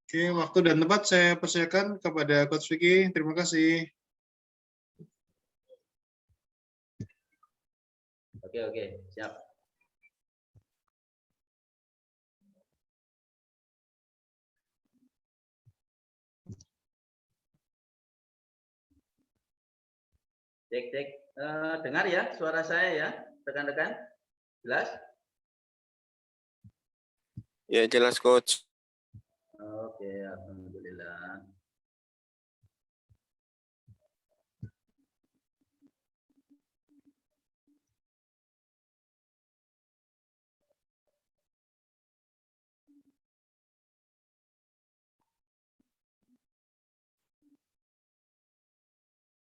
Oke, waktu dan tempat saya persilakan kepada Coach Vicky. Terima kasih. Oke, siap. Cek. Dengar ya suara saya ya, rekan-rekan? Jelas? Ya, jelas, Coach. Oke, alhamdulillah.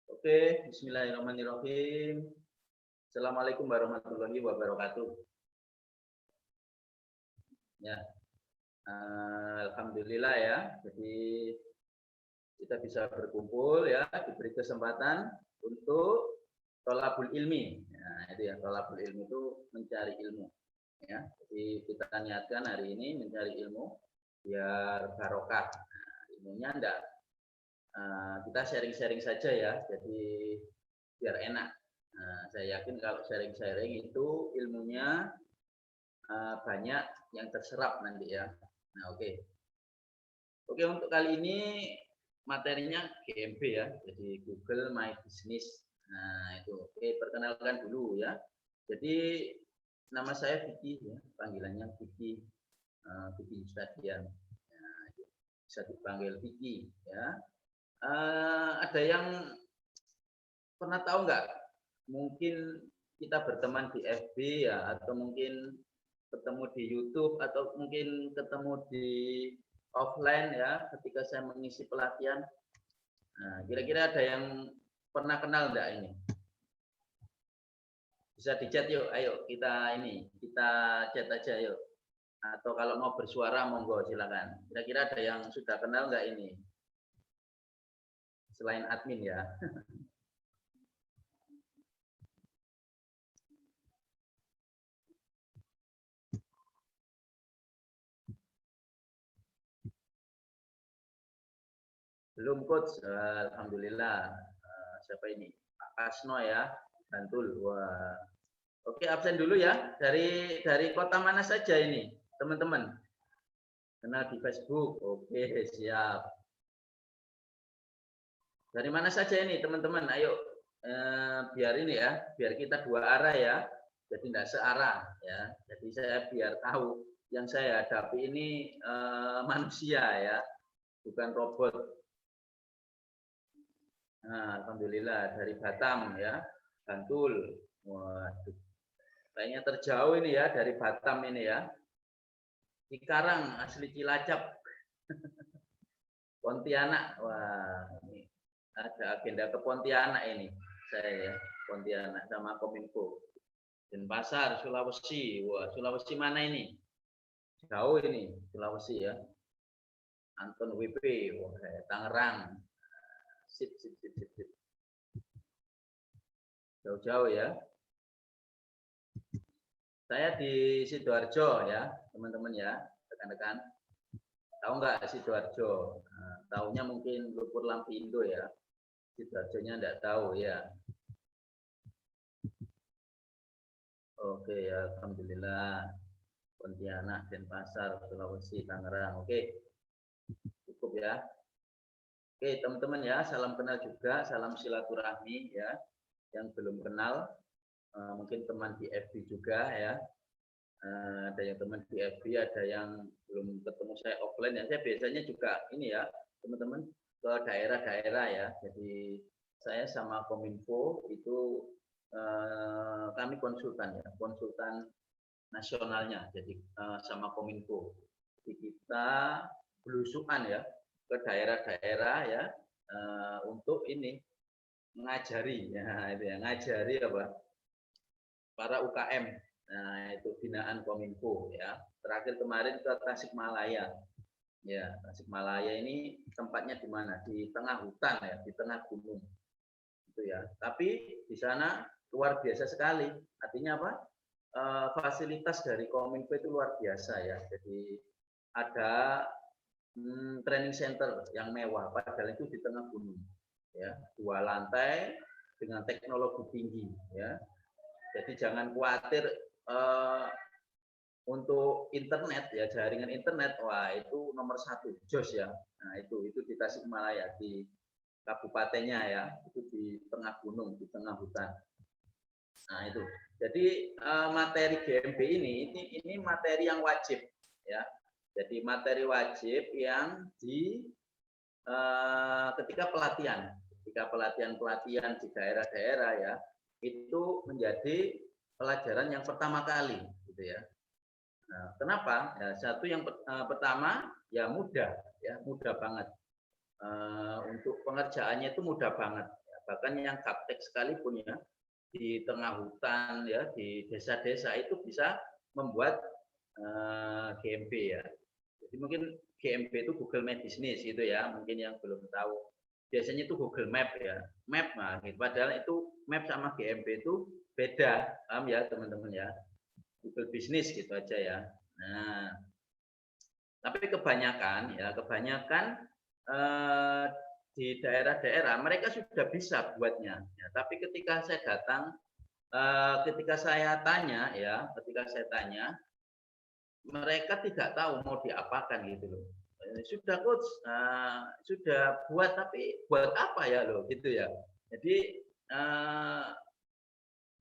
Oke, bismillahirrahmanirrahim. Assalamualaikum warahmatullahi wabarakatuh. Ya, alhamdulillah ya. Jadi kita bisa berkumpul ya, diberi kesempatan untuk thalabul ilmi. Nah, itu ya, thalabul ilmi itu mencari ilmu. Ya, jadi kita niatkan hari ini mencari ilmu biar barokah. Nah, ilmunya enggak kita sharing-sharing saja ya, jadi biar enak. Nah, saya yakin kalau sharing-sharing itu ilmunya banyak yang terserap nanti ya. Nah, oke, untuk kali ini materinya GMB ya, jadi Google My Business. Nah, itu oke, perkenalkan dulu ya. Jadi nama saya Vicky ya, panggilannya Vicky, Vicky Yustadian. Nah, bisa dipanggil Vicky ya. Ada yang pernah tahu nggak? Mungkin kita berteman di FB ya, atau mungkin ketemu di YouTube, atau mungkin ketemu di offline ya, ketika saya mengisi pelatihan. Nah, kira-kira ada yang pernah kenal nggak ini? Bisa di chat yuk, ayo kita chat aja yuk. Atau kalau mau bersuara monggo silakan. Kira-kira ada yang sudah kenal nggak ini? Selain admin ya. Belum coach, alhamdulillah. Siapa ini? Pak Kasno ya, Bantul. Wah. Oke, absen dulu ya. Dari kota mana saja ini, teman-teman? Kenal di Facebook. Oke, siap. Dari mana saja ini teman-teman? Ayo biar ini ya, biar kita dua arah ya. Jadi tidak searah ya. Jadi saya biar tahu yang saya hadapi ini manusia ya, bukan robot. Nah, alhamdulillah dari Batam ya, Bantul. Waduh, kayaknya terjauh ini ya dari Batam ini ya. Cikarang asli Cilacap. Pontianak, wah ini ada agenda ke Pontianak ini saya ya, Pontianak sama Kominfo. Denpasar, Sulawesi, wah Sulawesi mana ini? Jauh ini Sulawesi ya. Anton WP, wah Tangerang, sip. Jauh-jauh ya. Saya di Sidoarjo ya, teman-teman ya, rekan-rekan. Tahu nggak Sidoarjo? Nah, tahunya mungkin Lumpur Lampindo ya. Sidoarjonya nggak tahu ya. Oke ya, alhamdulillah. Pontianak, Denpasar, Sulawesi, Tangerang. Oke, cukup ya. Oke, teman-teman ya, salam kenal juga, salam silaturahmi ya. Yang belum kenal, mungkin teman di FB juga ya. Ada yang teman di FB, ada yang belum ketemu saya offline ya. Saya biasanya juga ini ya, teman-teman ke daerah-daerah ya. Jadi saya sama Kominfo itu kami konsultan ya, konsultan nasionalnya. Jadi sama Kominfo. Jadi kita belusukan ya ke daerah-daerah ya untuk ini ngajari ya, itu ya, ngajari apa para UKM. Nah, itu binaan Kominfo ya. Terakhir kemarin ke Tasikmalaya. Ya, Tasikmalaya ini tempatnya di mana? Di tengah hutan ya, di tengah gunung. Itu ya. Tapi di sana luar biasa sekali. Artinya apa? Fasilitas dari Kominfo itu luar biasa ya. Jadi ada training center yang mewah, padahal itu di tengah gunung, ya, 2 lantai dengan teknologi tinggi, ya. Jadi jangan khawatir untuk internet, ya, jaringan internet, wah itu nomor 1, jos ya. Nah itu di Tasikmalaya, di kabupatennya ya, itu di tengah gunung, di tengah hutan. Nah itu, jadi materi GMB ini materi yang wajib, ya. Jadi materi wajib yang ketika pelatihan di daerah-daerah ya, itu menjadi pelajaran yang pertama kali, gitu ya. Nah, kenapa? Ya, satu yang pertama ya mudah banget. Untuk pengerjaannya itu mudah banget. Ya, bahkan yang gaptek sekalipun ya di tengah hutan ya, di desa-desa itu bisa membuat GMB ya. Jadi mungkin GMB itu Google My Business gitu ya, mungkin yang belum tahu. Biasanya itu Google Map ya, map nah, gitu. Padahal itu map sama GMB itu beda, paham ya teman-teman ya. Google Business gitu aja ya. Nah, tapi kebanyakan di daerah-daerah mereka sudah bisa buatnya. Ya, tapi ketika saya datang, ketika saya tanya, mereka tidak tahu mau diapakan gitu loh. Sudah coach, sudah buat, tapi buat apa ya loh gitu ya. Jadi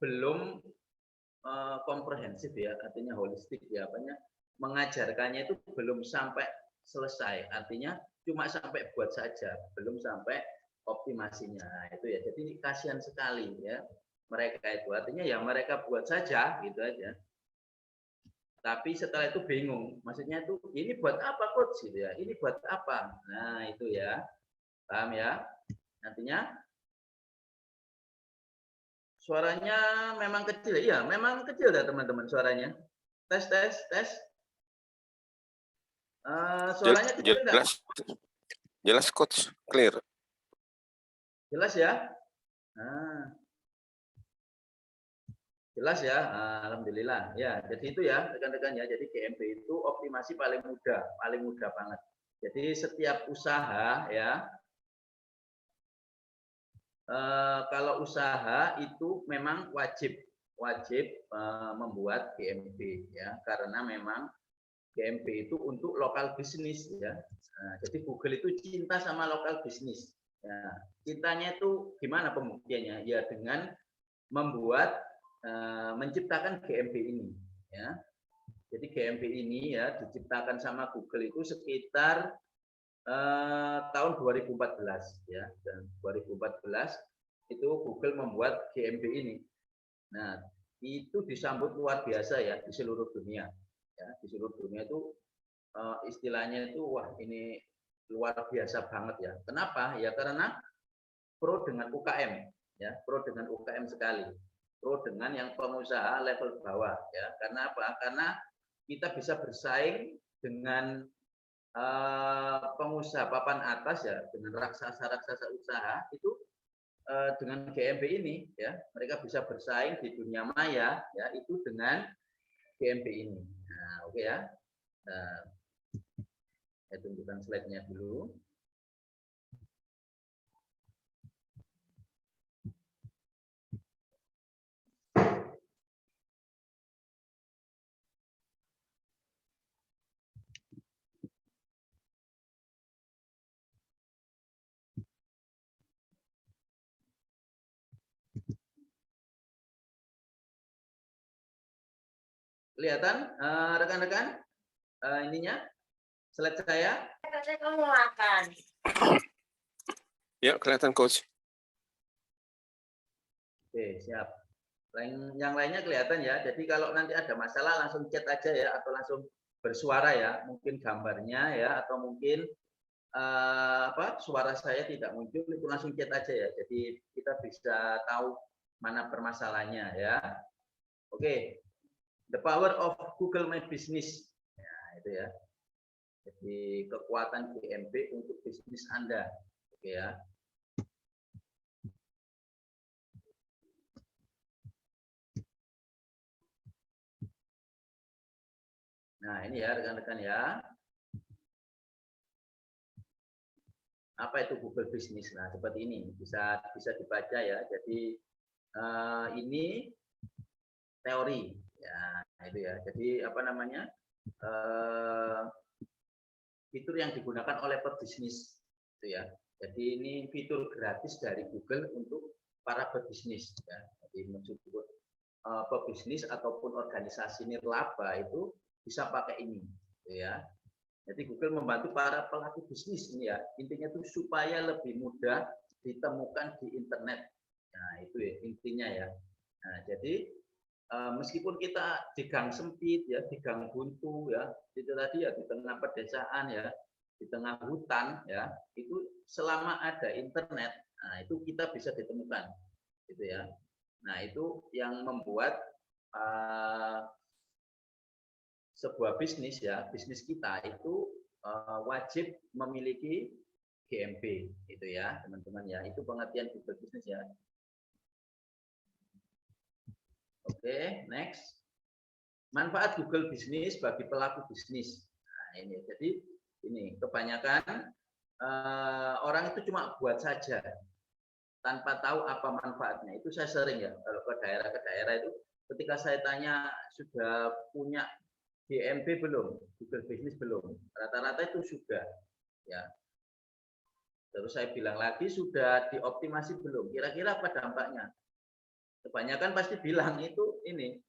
belum komprehensif ya, artinya holistik ya, mengajarkannya itu belum sampai selesai, artinya cuma sampai buat saja, belum sampai optimasinya. Nah, itu ya, jadi kasihan sekali ya mereka itu, artinya ya mereka buat saja gitu aja. Tapi setelah itu bingung, maksudnya itu ini buat apa coach gitu ya, ini buat apa. Nah itu ya, paham ya. Nantinya suaranya memang kecil, iya memang kecil ya teman-teman suaranya. Tes. Suaranya kecil enggak? Jelas coach, clear. Jelas ya. Nah, jelas ya, alhamdulillah. Ya, jadi itu ya rekan-rekan ya. Jadi GMB itu optimasi paling mudah banget. Jadi setiap usaha ya, kalau usaha itu memang wajib membuat GMB ya, karena memang GMB itu untuk lokal bisnis ya. Nah, jadi Google itu cinta sama lokal bisnis. Ya, cintanya itu gimana pembuktiannya? Ya dengan menciptakan GMB ini ya. Jadi GMB ini ya diciptakan sama Google itu sekitar tahun 2014 ya. Dan 2014 itu Google membuat GMB ini. Nah, itu disambut luar biasa ya di seluruh dunia. Ya, di seluruh dunia itu istilahnya itu wah ini luar biasa banget ya. Kenapa? Ya karena pro dengan UKM ya, pro dengan UKM sekali. Pro dengan yang pengusaha level bawah ya. Karena apa? Karena kita bisa bersaing dengan pengusaha papan atas ya, dengan raksasa-raksasa usaha itu dengan GMB ini ya, mereka bisa bersaing di dunia maya ya itu dengan GMB ini. Nah, oke ya. Nah, saya tunjukkan slide-nya dulu. Kelihatan rekan-rekan ininya slide saya? Kamu makan. Ya, kelihatan coach. Oke, siap. Yang lainnya kelihatan ya. Jadi kalau nanti ada masalah langsung chat aja ya, atau langsung bersuara ya. Mungkin gambarnya ya, atau mungkin suara saya tidak muncul, itu langsung chat aja ya. Jadi kita bisa tahu mana permasalahannya ya. Oke. The power of Google My Business. Nah, itu ya. Jadi kekuatan GMB untuk bisnis Anda. Oke ya. Nah, ini ya rekan-rekan ya. apa itu Google Business. Nah, seperti ini bisa dibaca ya. Jadi ini teori ya, itu ya. Jadi apa namanya, fitur yang digunakan oleh pebisnis itu ya. Jadi ini fitur gratis dari Google untuk para pebisnis ya. Jadi meskipun pebisnis ataupun organisasi nirlaba itu bisa pakai ini gitu ya. Jadi Google membantu para pelaku bisnis ini ya. Intinya itu supaya lebih mudah ditemukan di internet. Nah, itu ya intinya ya. Nah, jadi meskipun kita di gang sempit ya, di gang buntu ya, itu tadi ya di tengah pedesaan ya, di tengah hutan ya, itu selama ada internet, nah itu kita bisa ditemukan, gitu ya. Nah itu yang membuat sebuah bisnis ya, bisnis kita itu wajib memiliki GMP, itu ya teman-teman ya. Itu pengertian Google Business ya. Oke, next. Manfaat Google Business bagi pelaku bisnis. Nah ini, jadi ini kebanyakan orang itu cuma buat saja tanpa tahu apa manfaatnya. Itu saya sering ya kalau ke daerah itu, ketika saya tanya sudah punya GMP belum, Google Business belum, rata-rata itu sudah ya. Terus saya bilang lagi sudah dioptimasi belum, kira-kira apa dampaknya? Kebanyakan pasti bilang itu ini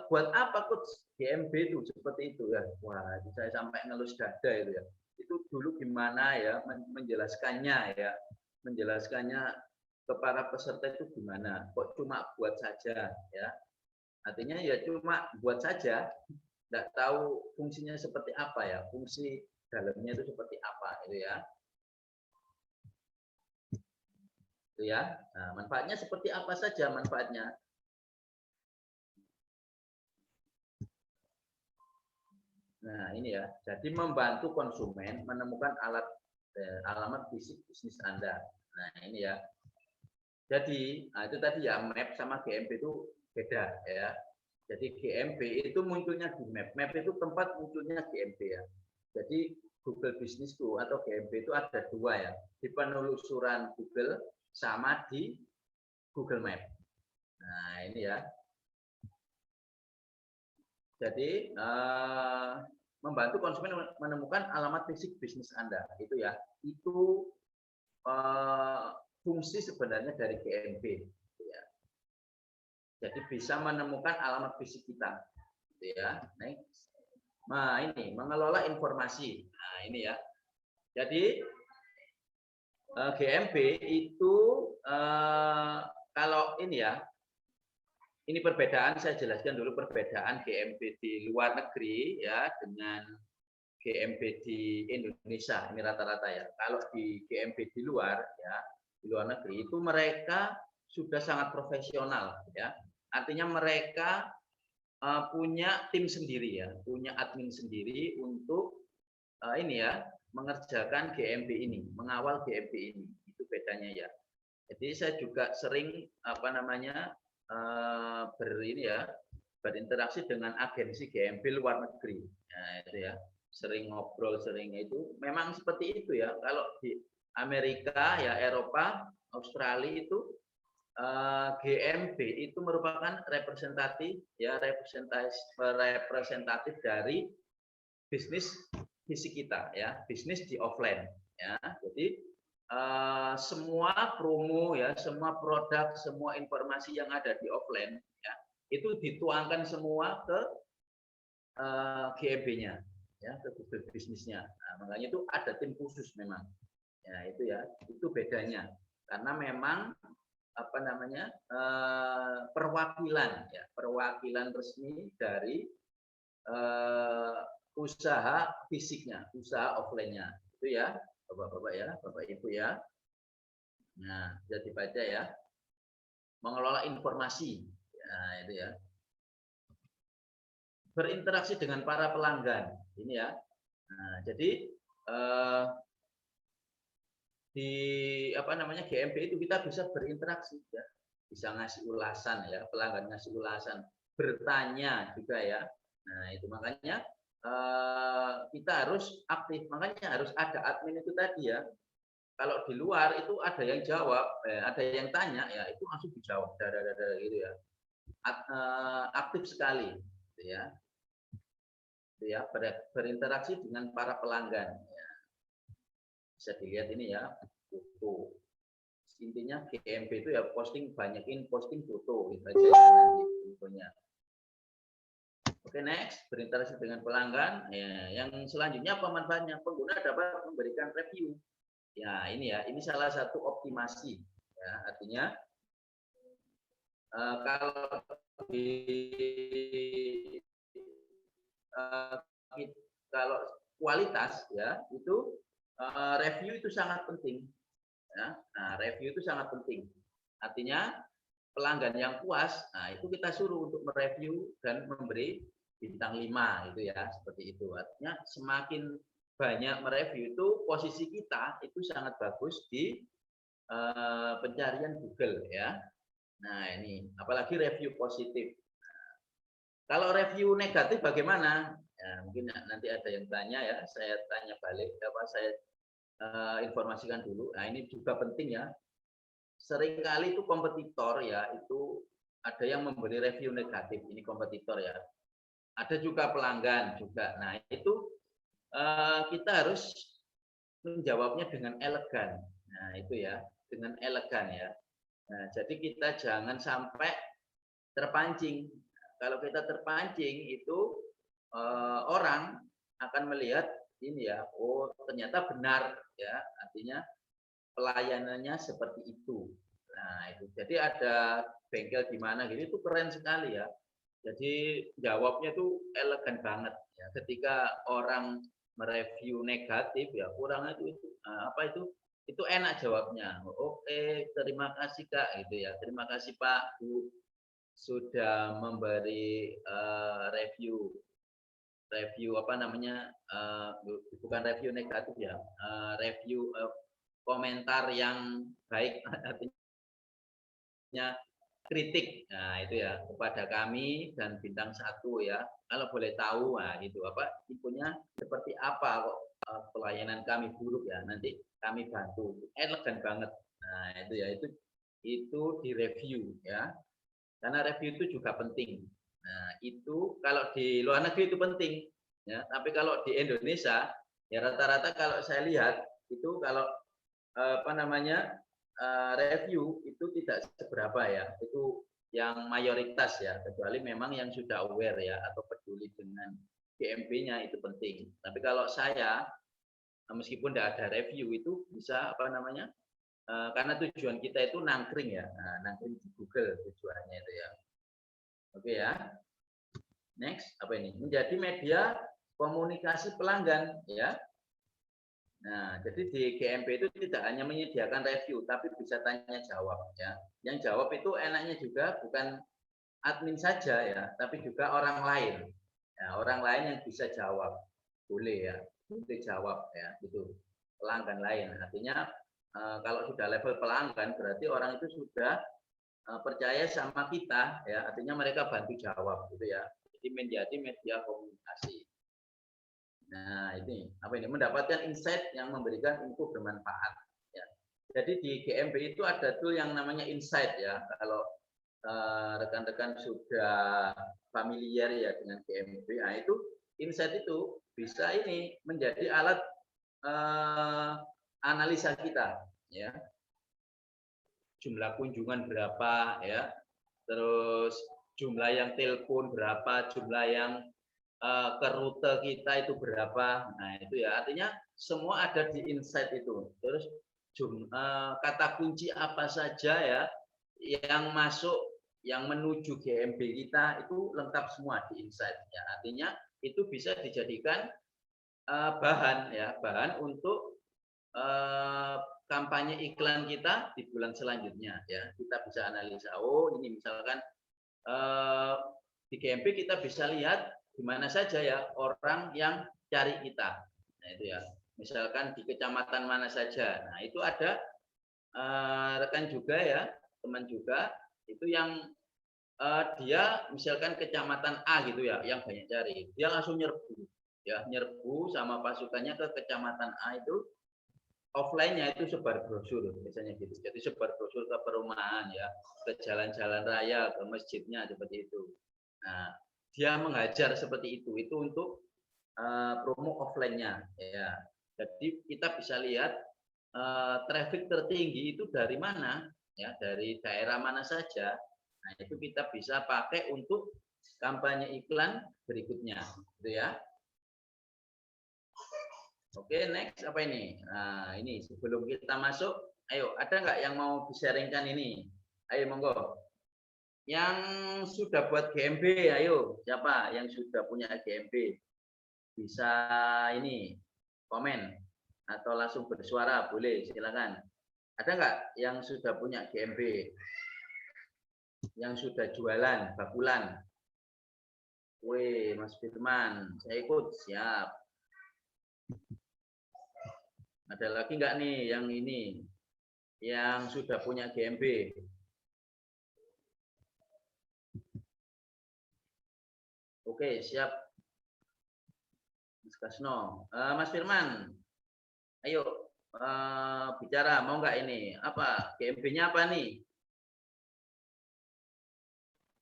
buat apa coach GMB itu seperti itu ya. Wah, saya sampai ngelus dada itu ya. Itu dulu gimana ya menjelaskannya ya, menjelaskannya ke para peserta itu gimana? Kok cuma buat saja ya? Artinya ya cuma buat saja, nggak tahu fungsinya seperti apa ya, fungsi dalamnya itu seperti apa itu ya. Itu ya. Nah, manfaatnya seperti apa saja manfaatnya? Nah, ini ya. Jadi membantu konsumen menemukan alamat fisik bisnis Anda. Nah, ini ya. Jadi, nah itu tadi ya, map sama GMP itu beda ya. Jadi GMP itu munculnya di map. Map itu tempat munculnya GMP ya. Jadi Google Businessku atau GMP itu ada dua ya. Di penelusuran Google sama di Google Map. Nah ini ya. Jadi membantu konsumen menemukan alamat fisik bisnis Anda. Itu ya. Itu fungsi sebenarnya dari GMP. Ya. Jadi bisa menemukan alamat fisik kita. Gitu ya. Next. Nah ini mengelola informasi. Nah ini ya. Jadi GMP itu kalau ini ya, ini perbedaan saya jelaskan dulu perbedaan GMP di luar negeri ya dengan GMP di Indonesia. Ini rata-rata ya. Kalau di GMP di luar ya, di luar negeri itu mereka sudah sangat profesional ya. Artinya mereka punya tim sendiri ya, punya admin sendiri untuk ini ya, mengerjakan GMP ini, mengawal GMP ini. Itu bedanya ya. Jadi saya juga sering apa namanya berinteraksi dengan agensi GMP luar negeri. Nah, itu ya, sering ngobrol, sering itu memang seperti itu ya. Kalau di Amerika ya, Eropa, Australia itu GMP itu merupakan representatif ya, representatif dari bisnis fisik kita ya, bisnis di offline ya. Jadi semua promo ya, semua produk, semua informasi yang ada di offline ya, itu dituangkan semua ke GMB-nya ya, ke Google Business-nya. Nah, makanya itu ada tim khusus memang. Ya, itu ya, itu bedanya. Karena memang apa namanya? Perwakilan ya, perwakilan resmi dari usaha fisiknya, usaha offline-nya. Itu ya, Bapak-bapak ya, Bapak Ibu ya. Nah, bisa dibaca ya. Mengelola informasi. Nah, itu ya. Berinteraksi dengan para pelanggan. Ini ya. Nah, jadi di apa namanya GMP itu kita bisa berinteraksi ya. Bisa ngasih ulasan ya, pelanggan ngasih ulasan, bertanya juga ya. Nah, itu makanya kita harus aktif. Makanya harus ada admin itu tadi ya. Kalau di luar itu ada yang jawab, ada yang tanya, ya itu langsung dijawab, gitu ya. Aktif sekali, gitu ya. Gitu ya, berinteraksi dengan para pelanggan. Ya. Bisa dilihat ini ya, foto. Intinya GMP itu ya banyakin posting foto, gitu aja nanti fotonya. Oke, next, berinteraksi dengan pelanggan. Ya, yang selanjutnya apa manfaatnya? Pengguna dapat memberikan review. Ya, ini ya, ini salah satu optimasi. Ya, artinya kalau kalau kualitas ya itu review itu sangat penting. Ya. Nah, review itu sangat penting. Artinya pelanggan yang puas, nah itu kita suruh untuk mereview dan memberi bintang 5 gitu ya, seperti itu. Artinya semakin banyak mereview itu posisi kita itu sangat bagus di pencarian Google ya. Nah, ini apalagi review positif. Nah, kalau review negatif bagaimana? Ya, mungkin nanti ada yang tanya ya, saya tanya balik apa saya informasikan dulu. Nah, ini juga penting ya. Seringkali itu kompetitor ya, itu ada yang memberi review negatif, ini kompetitor ya. Ada juga pelanggan juga. Nah, itu kita harus menjawabnya dengan elegan. Nah, itu ya, dengan elegan ya. Nah, jadi kita jangan sampai terpancing. Kalau kita terpancing itu orang akan melihat ini ya, oh ternyata benar ya, artinya pelayanannya seperti itu. Nah, itu. Jadi ada bengkel di mana gitu itu keren sekali ya. Jadi jawabnya tuh elegan banget ya. Ketika orang mereview negatif ya kurang itu apa itu enak jawabnya. Oke, terima kasih Kak gitu ya. Terima kasih Pak Bu sudah memberi review apa namanya bukan review negatif ya, review komentar yang baik artinya kritik. Nah, itu ya kepada kami dan bintang 1 ya. Kalau boleh tahu nah gitu apa infonya seperti apa kok pelayanan kami buruk ya. Nanti kami bantu. Elegan banget. Nah, itu ya itu direview ya. Karena review itu juga penting. Nah, itu kalau di luar negeri itu penting ya. Tapi kalau di Indonesia ya rata-rata kalau saya lihat itu kalau apa namanya review itu tidak seberapa ya, itu yang mayoritas ya, kecuali memang yang sudah aware ya atau peduli dengan GMP-nya itu penting. Tapi kalau saya meskipun tidak ada review itu bisa apa namanya karena tujuan kita itu nangkring ya, nangkring di Google tujuannya itu ya. Oke ya. Next apa ini? Menjadi media komunikasi pelanggan ya. Nah, jadi di GMP itu tidak hanya menyediakan review, tapi bisa tanya jawab ya. Yang jawab itu enaknya juga bukan admin saja ya, tapi juga orang lain. Ya, orang lain yang bisa jawab, boleh ya, boleh jawab ya, itu pelanggan lain. Artinya kalau sudah level pelanggan berarti orang itu sudah percaya sama kita ya, artinya mereka bantu jawab gitu ya. Jadi menjadi media komunikasi. Nah, ini apa ini? Mendapatkan insight yang memberikan info bermanfaat. Ya. Jadi di GMP itu ada tool yang namanya insight ya. Kalau rekan-rekan sudah familiar ya dengan GMP, nah itu insight itu bisa ini menjadi alat analisa kita, ya. Jumlah kunjungan berapa, ya. Terus jumlah yang telepon berapa, jumlah yang ke rute kita itu berapa. Nah, itu ya artinya semua ada di insight itu. Terus kata kunci apa saja ya yang masuk yang menuju GMP kita itu lengkap semua di insight ya. Artinya itu bisa dijadikan bahan ya, bahan untuk kampanye iklan kita di bulan selanjutnya ya. Kita bisa analisa, oh ini misalkan di GMP kita bisa lihat di mana saja ya orang yang cari kita. Nah, itu ya. Misalkan di kecamatan mana saja. Nah, itu ada rekan juga ya, teman juga itu yang dia misalkan kecamatan A gitu ya, yang banyak cari. Dia langsung nyerbu. ya, nyerbu sama pasukannya ke kecamatan A itu, offline-nya itu sebar brosur biasanya gitu. Jadi sebar brosur ke perumahan ya, ke jalan-jalan raya, ke masjidnya seperti itu. Nah, dia mengajar seperti itu untuk promo offline-nya ya. Jadi kita bisa lihat traffic tertinggi itu dari mana ya, dari daerah mana saja. Nah, itu kita bisa pakai untuk kampanye iklan berikutnya gitu ya. Oke, next apa ini? Nah, ini sebelum kita masuk, ayo ada nggak yang mau di-sharingkan ini? Ayo monggo. Yang sudah buat GMB, ayo. Siapa yang sudah punya GMB? Bisa ini komen atau langsung bersuara, boleh, silakan. Ada nggak yang sudah punya GMB? Yang sudah jualan, bakulan? Wih, Mas Firman, saya ikut, siap. Ada lagi nggak nih yang ini, yang sudah punya GMB? Oke, siap. Mas Kasno, Mas Firman, ayo bicara, mau nggak ini? Apa GMB-nya apa nih?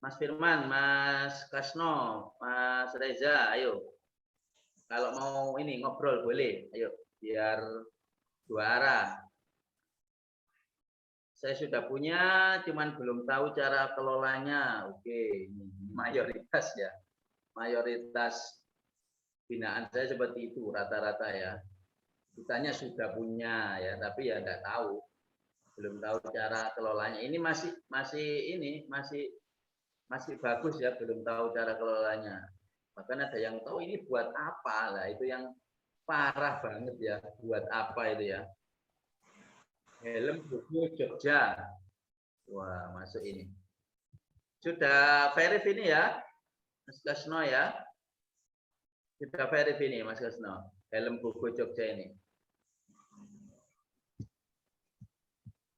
Mas Firman, Mas Kasno, Mas Reza, ayo. Kalau mau ini ngobrol boleh, ayo, biar dua arah. Saya sudah punya, cuman belum tahu cara kelolanya. Oke, mayoritas ya, mayoritas binaan saya seperti itu rata-rata ya. Kitanya sudah punya ya, tapi ya nggak tahu, belum tahu cara kelolanya. Ini masih bagus ya, belum tahu cara kelolanya. Bahkan ada yang tahu ini buat apa lah, itu yang parah banget ya, buat apa itu ya. Helm buku Jogja. Wah, masuk ini. Sudah verif ini ya, Mas Kasno ya. Sudah verif ini, Mas Kasno. Helm buku Jogja ini.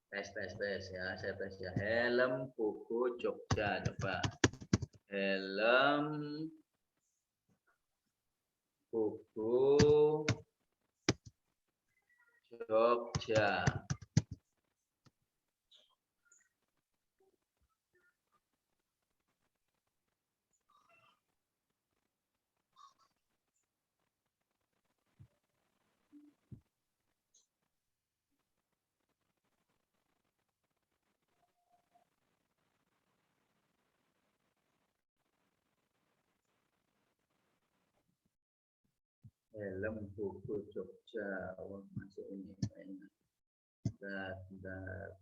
Tes ya, saya tes ya. Helm buku Jogja, coba. Helm buku Jogja. Helm buku Jogja. Oh, masuk ini kayaknya. Bentar.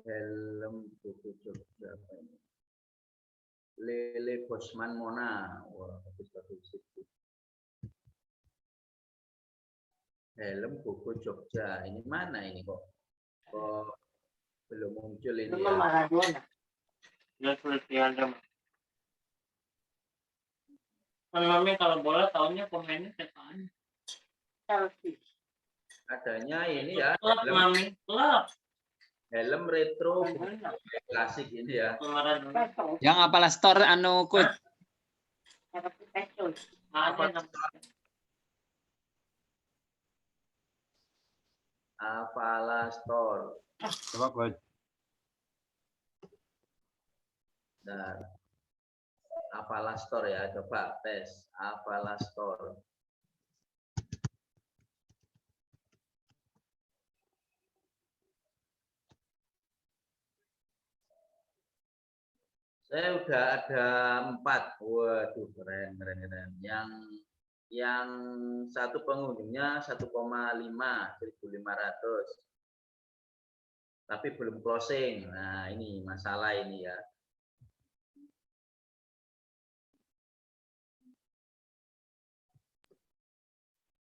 Helm buku Jogja apa ini? Lele Bosman Mona. Wah, bagus. Helm buku Jogja. Ini mana ini kok? Kok belum muncul ini ya? Mami kalau bola tahunya pemainnya siapaan? Chelsea. Adanya ini ya. Klub Mami, klub. Helm retro klasik ini ya. Yang apalah store anu coach. Avala Store. Coba coach. Nah, Avala Store ya, coba tes Avala Store. Saya udah ada 4. Waduh, keren. Yang satu pengunjungnya 1,5, 1.500. Tapi belum closing. Nah, ini masalah ini ya.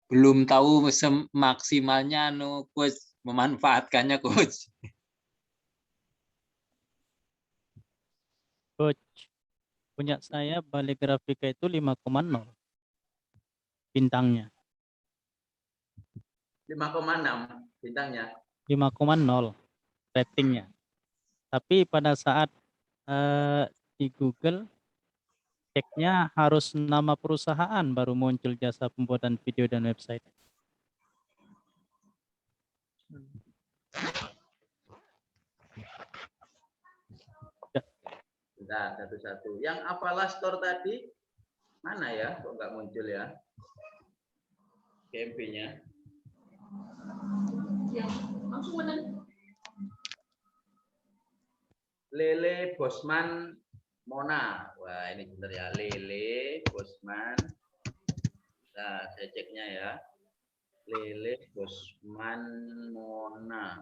Belum tahu maksimalnya anu coach, memanfaatkannya coach. Coach, punya saya balik grafika itu 5,0 bintangnya. 5,6 bintangnya? 5,0 ratingnya. Tapi pada saat di Google ceknya harus nama perusahaan baru muncul jasa pembuatan video dan website. Bentar, satu-satu. Yang Apalah Store tadi mana ya? Kok nggak muncul ya? GMP-nya. Lele Bosman Mona. Wah, ini benar ya. Lele Bosman. Nah, saya ceknya ya. Lele Bosman Mona.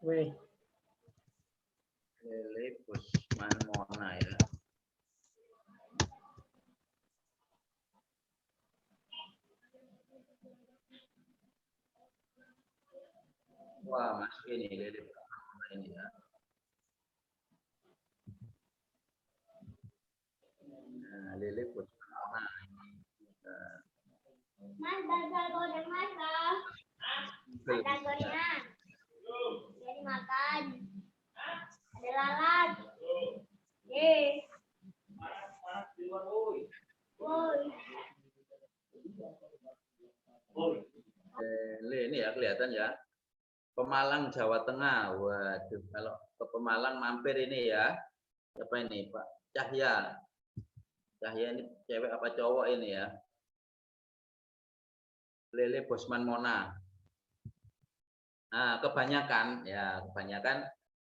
Wih, Lele Bosman Mona ya. Wah, masuk ini Lele Bosman Mona ini ya. Nah, Lele Bosman Mona ini. Mas, gagal goreng mas, Kak. Ada gorengan. Jadi makan. Ada lalat. Woi. Lele ini ya kelihatan ya. Pemalang Jawa Tengah. Waduh, kalau ke Pemalang mampir ini ya. Siapa ini, Pak Cahya? Cahya ini cewek apa cowok ini ya? Lele Bosman Mona. Nah, kebanyakan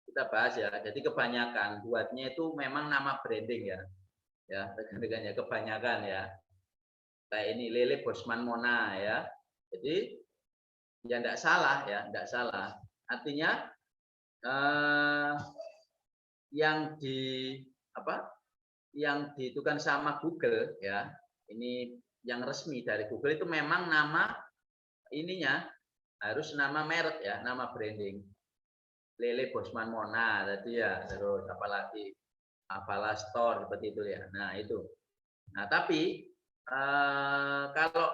kita bahas ya. Jadi kebanyakan buatnya itu memang nama branding ya. Ya, rekan-rekannya kebanyakan ya. Kayak ini Lele Bosman Mona ya. Jadi ya enggak salah ya, enggak salah. Artinya yang ditentukan sama Google ya. Ini yang resmi dari Google itu memang nama ininya harus nama merek ya, nama branding. Lele Bosman Mona tadi ya, terus apalagi Apalah Store seperti itu ya. Nah, itu. Nah, tapi kalau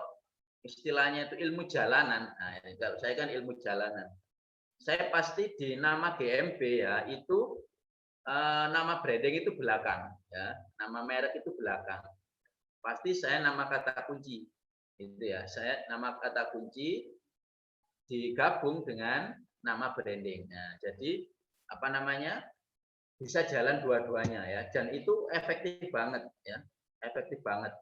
istilahnya itu ilmu jalanan. Nah, kalau saya kan ilmu jalanan. Saya pasti di nama GMB ya, itu nama branding itu belakang ya, nama merek itu belakang. Pasti saya nama kata kunci. Itu ya, saya nama kata kunci digabung dengan nama branding. Nah, jadi apa namanya? Bisa jalan dua-duanya ya, dan itu efektif banget ya, efektif banget.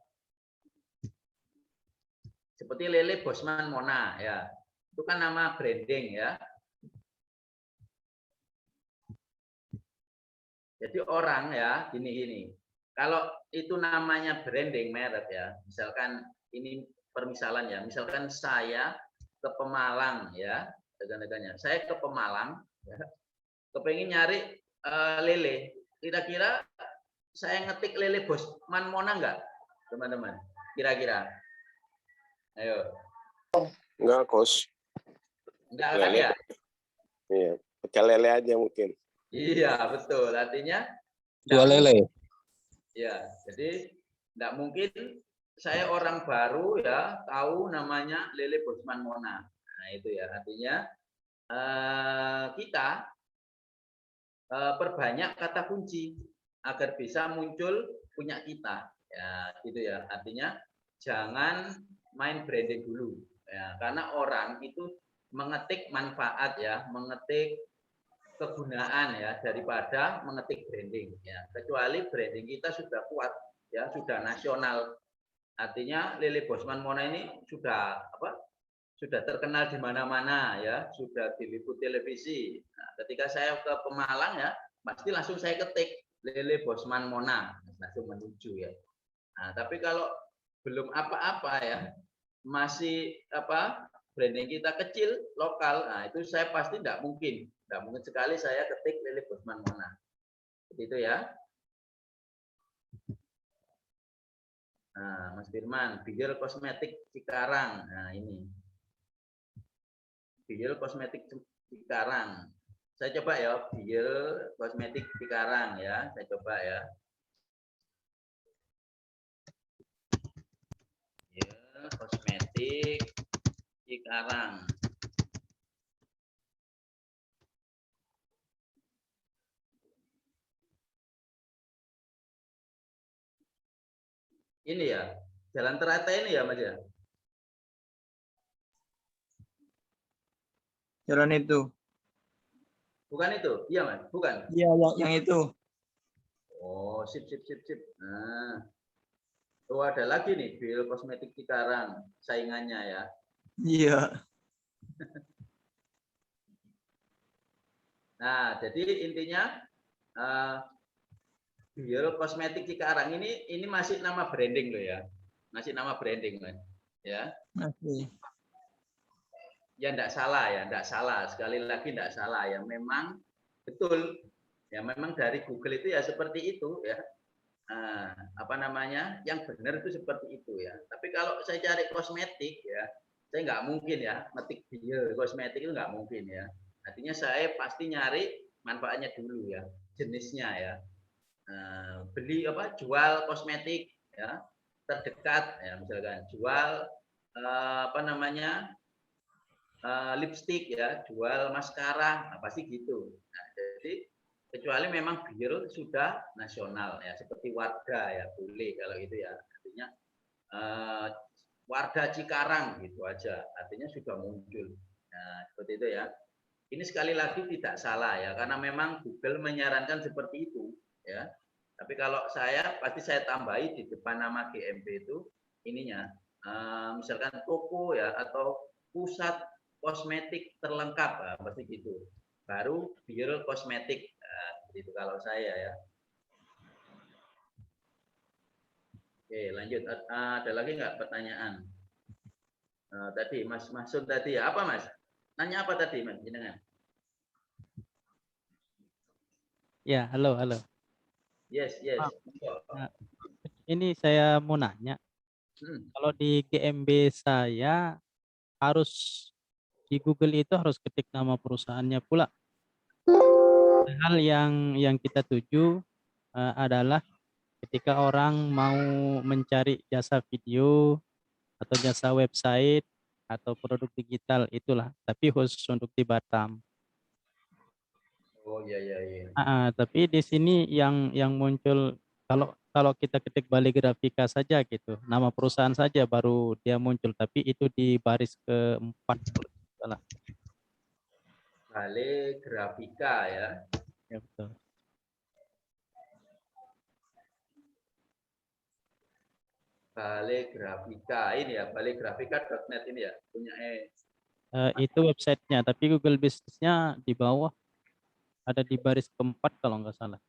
Seperti Lele Bosman Mona ya, itu kan nama branding ya. Jadi orang ya gini, kalau itu namanya branding merek ya, misalkan ini permisalan ya, misalkan saya ke Pemalang ya, rekan-rekannya, saya ke Pemalang, ya, kepengen nyari lele, kira-kira saya ngetik Lele Bosman Mona enggak, teman-teman? Kira-kira, ayo. Enggak, Coach. Enggak kan ya? Iya, pecel lele aja mungkin. Iya, betul. Artinya jual lele. ya, jadi enggak mungkin saya orang baru ya tahu namanya Lele Bosman Mona. Nah, itu ya. Artinya kita perbanyak kata kunci agar bisa muncul punya kita. Ya, gitu ya. Artinya jangan main branding dulu. Ya, karena orang itu mengetik manfaat ya, mengetik kegunaan ya daripada mengetik branding ya. Kecuali branding kita sudah kuat ya, sudah nasional. Artinya Lele Bosman Mona ini sudah sudah terkenal di mana-mana ya, sudah diliput televisi. Nah, ketika saya ke Pemalang ya, pasti langsung saya ketik Lele Bosman Mona, langsung menuju ya. Nah, tapi kalau belum apa-apa ya, masih branding kita kecil, lokal, nah itu saya pasti tidak mungkin sekali saya ketik Lele Bosman Mona. Begitu ya. Nah, Mas Firman, Bigel Kosmetik Cikarang. Nah, ini. Bigel Kosmetik Cikarang. Saya coba ya, Bigel Kosmetik Cikarang ya. Saya coba ya. kosmetik Cikarang. Ini ya, Jalan Teratai ini ya Mas ya? Jalan itu. Bukan itu? Iya Mas, bukan? Iya, yang itu. Oh, sip. Nah, oh ada lagi nih, Bill Kosmetik Cikarang, saingannya ya. Iya. Nah, jadi intinya Bill Kosmetik Cikarang ini masih nama branding loh ya. Masih nama branding Mas. Ya. Masih. Ya enggak salah ya, enggak salah. Sekali lagi enggak salah ya. Memang betul. Ya memang dari Google itu ya seperti itu ya. Apa namanya? Yang benar itu seperti itu ya. Tapi kalau saya cari kosmetik ya, saya nggak mungkin ya ngetik Bill Kosmetik itu nggak mungkin ya. Artinya saya pasti nyari manfaatnya dulu ya, jenisnya ya. Beli apa? Jual kosmetik ya terdekat ya, misalkan jual apa namanya? Lipstick ya, jual maskara, pasti gitu. Nah, jadi kecuali memang Bill sudah nasional ya, seperti Wardah ya, boleh kalau itu ya. Artinya Wardah Cikarang gitu aja, artinya sudah muncul. Nah, seperti itu ya. Ini sekali lagi tidak salah ya, karena memang Google menyarankan seperti itu ya. Tapi kalau saya pasti saya tambahi di depan nama GMB itu ininya, misalkan toko ya atau pusat kosmetik terlengkap, pasti gitu. Baru Bill Kosmetik, itu kalau saya ya. Oke, lanjut. Ada lagi nggak pertanyaan? Tadi Mas Masud tadi ya, apa Mas? Nanya apa tadi Mas? Jenengan? Ya, halo. Yes. Nah, ini saya mau nanya, kalau di GMB saya harus di Google itu harus ketik nama perusahaannya pula. Hal yang kita tuju adalah ketika orang mau mencari jasa video atau jasa website atau produk digital itulah, tapi khusus untuk di Batam. Oh iya. Tapi di sini yang muncul kalau kita ketik Bali Grafika saja gitu, nama perusahaan saja baru dia muncul, tapi itu di baris keempat kalau tidak salah. Bali Grafika ya. Ya betul. Bali Grafika ini ya, baligrafika.net ini ya, punya Itu websitenya, tapi Google Business-nya di bawah, ada di baris keempat kalau nggak salah.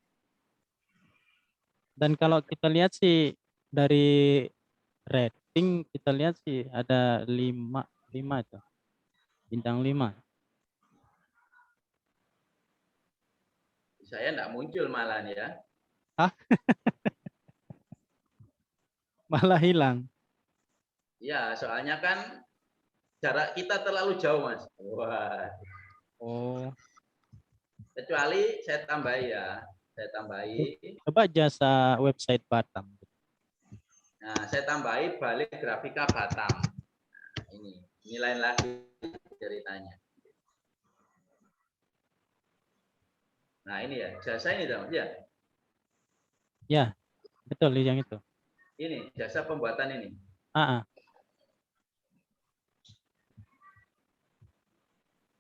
Dan kalau kita lihat sih dari rating, kita lihat sih ada 5 itu, bintang 5. saya enggak muncul malah nih ya. Malah hilang. Ya, soalnya kan jarak kita terlalu jauh, Mas. Wah. Oh, Kecuali saya tambahi ya. Saya tambahi. coba jasa website Batam. Nah, saya tambahi Bali Grafika Batam. Nah, ini lain lagi ceritanya. Nah, ini ya, jasa ini dong, ya. Ya, betul yang itu. Ini jasa pembuatan ini.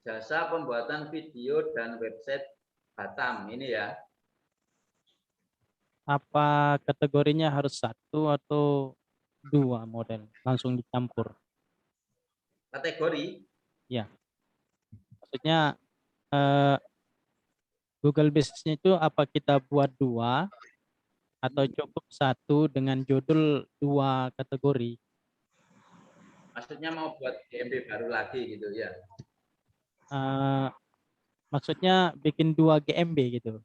Jasa pembuatan video dan website Batam ini ya. Apa kategorinya harus 1 atau 2 model langsung dicampur? Kategori? Ya. Maksudnya Google Business itu apa kita buat 2 atau cukup 1 dengan judul 2 kategori? Maksudnya mau buat GMB baru lagi gitu ya? Maksudnya bikin 2 GMB gitu.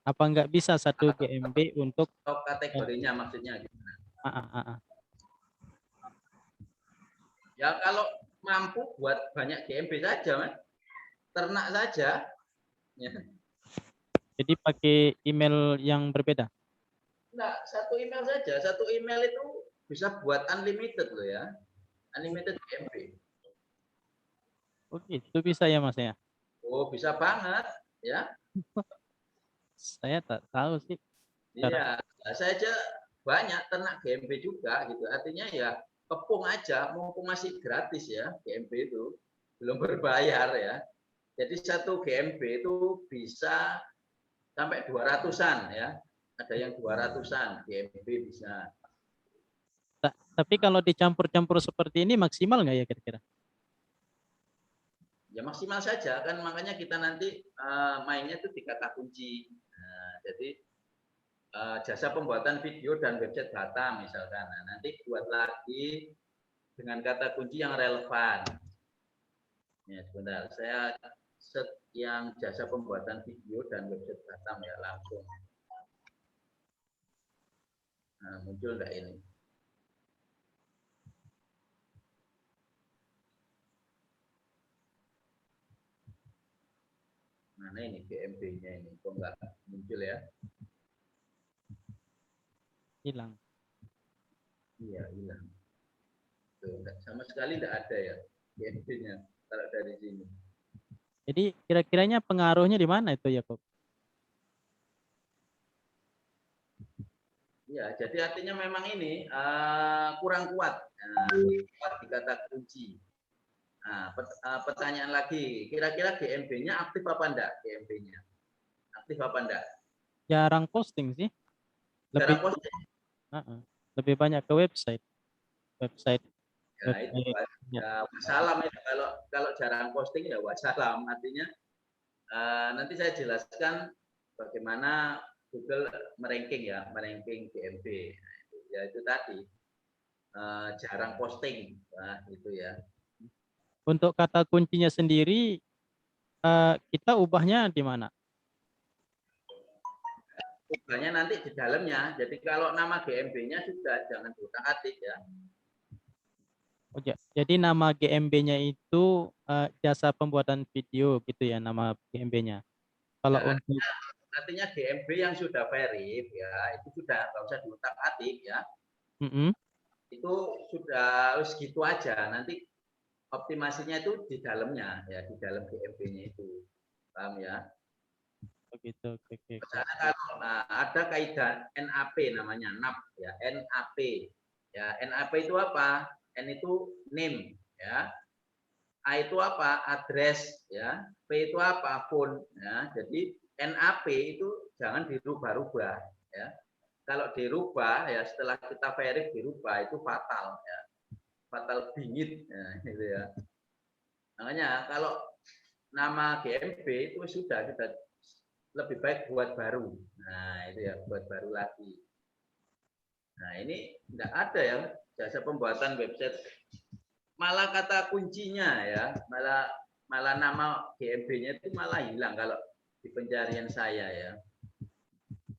Apa nggak bisa 1 GMB untuk kategorinya maksudnya gimana? Ya kalau mampu buat banyak GMB saja, Mas. Ternak saja. Ya. Jadi pakai email yang berbeda? Enggak, satu email saja. Satu email itu bisa buat unlimited loh ya. Unlimited GMB. Oh gitu bisa ya Mas ya? Oh, bisa banget ya. Saya tak tahu sih. Iya, saya aja banyak ternak GMB juga gitu. Artinya ya kepung aja, mumpung masih gratis ya GMB itu, belum berbayar ya. Jadi satu GMB itu bisa sampai 200-an ya. Ada yang 200-an GMB bisa. Tapi kalau dicampur-campur seperti ini maksimal nggak ya kira-kira? Ya maksimal saja kan, makanya kita nanti mainnya itu di kata kunci. Nah, jadi jasa pembuatan video dan website data misalkan. Nah, nanti buat lagi dengan kata kunci yang relevan. Ya, sebentar, saya set yang jasa pembuatan video dan website data ya langsung. Nah, muncul enggak ini? Mana ini GMB-nya ini? Kok enggak muncul ya? Hilang. Iya, hilang. Tuh, sama sekali enggak ada ya GMB-nya kalau dari sini. Jadi kira-kiranya pengaruhnya di mana itu ya, Kok? Ya, jadi artinya memang ini kurang kuat. Kuat di kata kunci. Nah, pertanyaan lagi, kira-kira GMB-nya aktif apa enggak? GMB-nya aktif apa enggak? Jarang posting sih. Lebih Jarang posting. lebih banyak ke website. Website. Ya, itu Ya. wassalam itu kalau jarang posting ya wassalam. Artinya nanti saya jelaskan bagaimana Google meranking ya, meranking GMB. Ya itu tadi jarang posting, nah, itu ya. Untuk kata kuncinya sendiri kita ubahnya di mana? Ubahnya nanti di dalamnya. Jadi kalau nama GMB-nya sudah jangan diutak-atik ya. Oh, jadi nama GMB-nya itu jasa pembuatan video gitu ya nama GMB-nya. Kalau Ya, untuk artinya GMB yang sudah verif ya itu sudah nggak usah diutak-atik ya. Itu sudah harus gitu aja. Nanti optimasinya itu di dalamnya ya, di dalam GMB-nya itu. Paham ya? begitu. Oke. Misalnya kalau ada kaidah NAP namanya NAP ya, NAP. Ya, NAP itu apa? N itu name ya. A itu apa? Address ya. P itu apa? Phone ya. Jadi NAP itu jangan dirubah-rubah ya. Kalau dirubah ya setelah kita verif dirubah itu fatal ya. Fatal bingit ya, gitu ya. Makanya kalau nama GMB itu sudah kita lebih baik buat baru. Nah, itu ya buat baru lagi. Nah, ini enggak ada ya jasa pembuatan website. Malah kata kuncinya ya, malah nama GMB-nya itu malah hilang kalau di pencarian saya ya.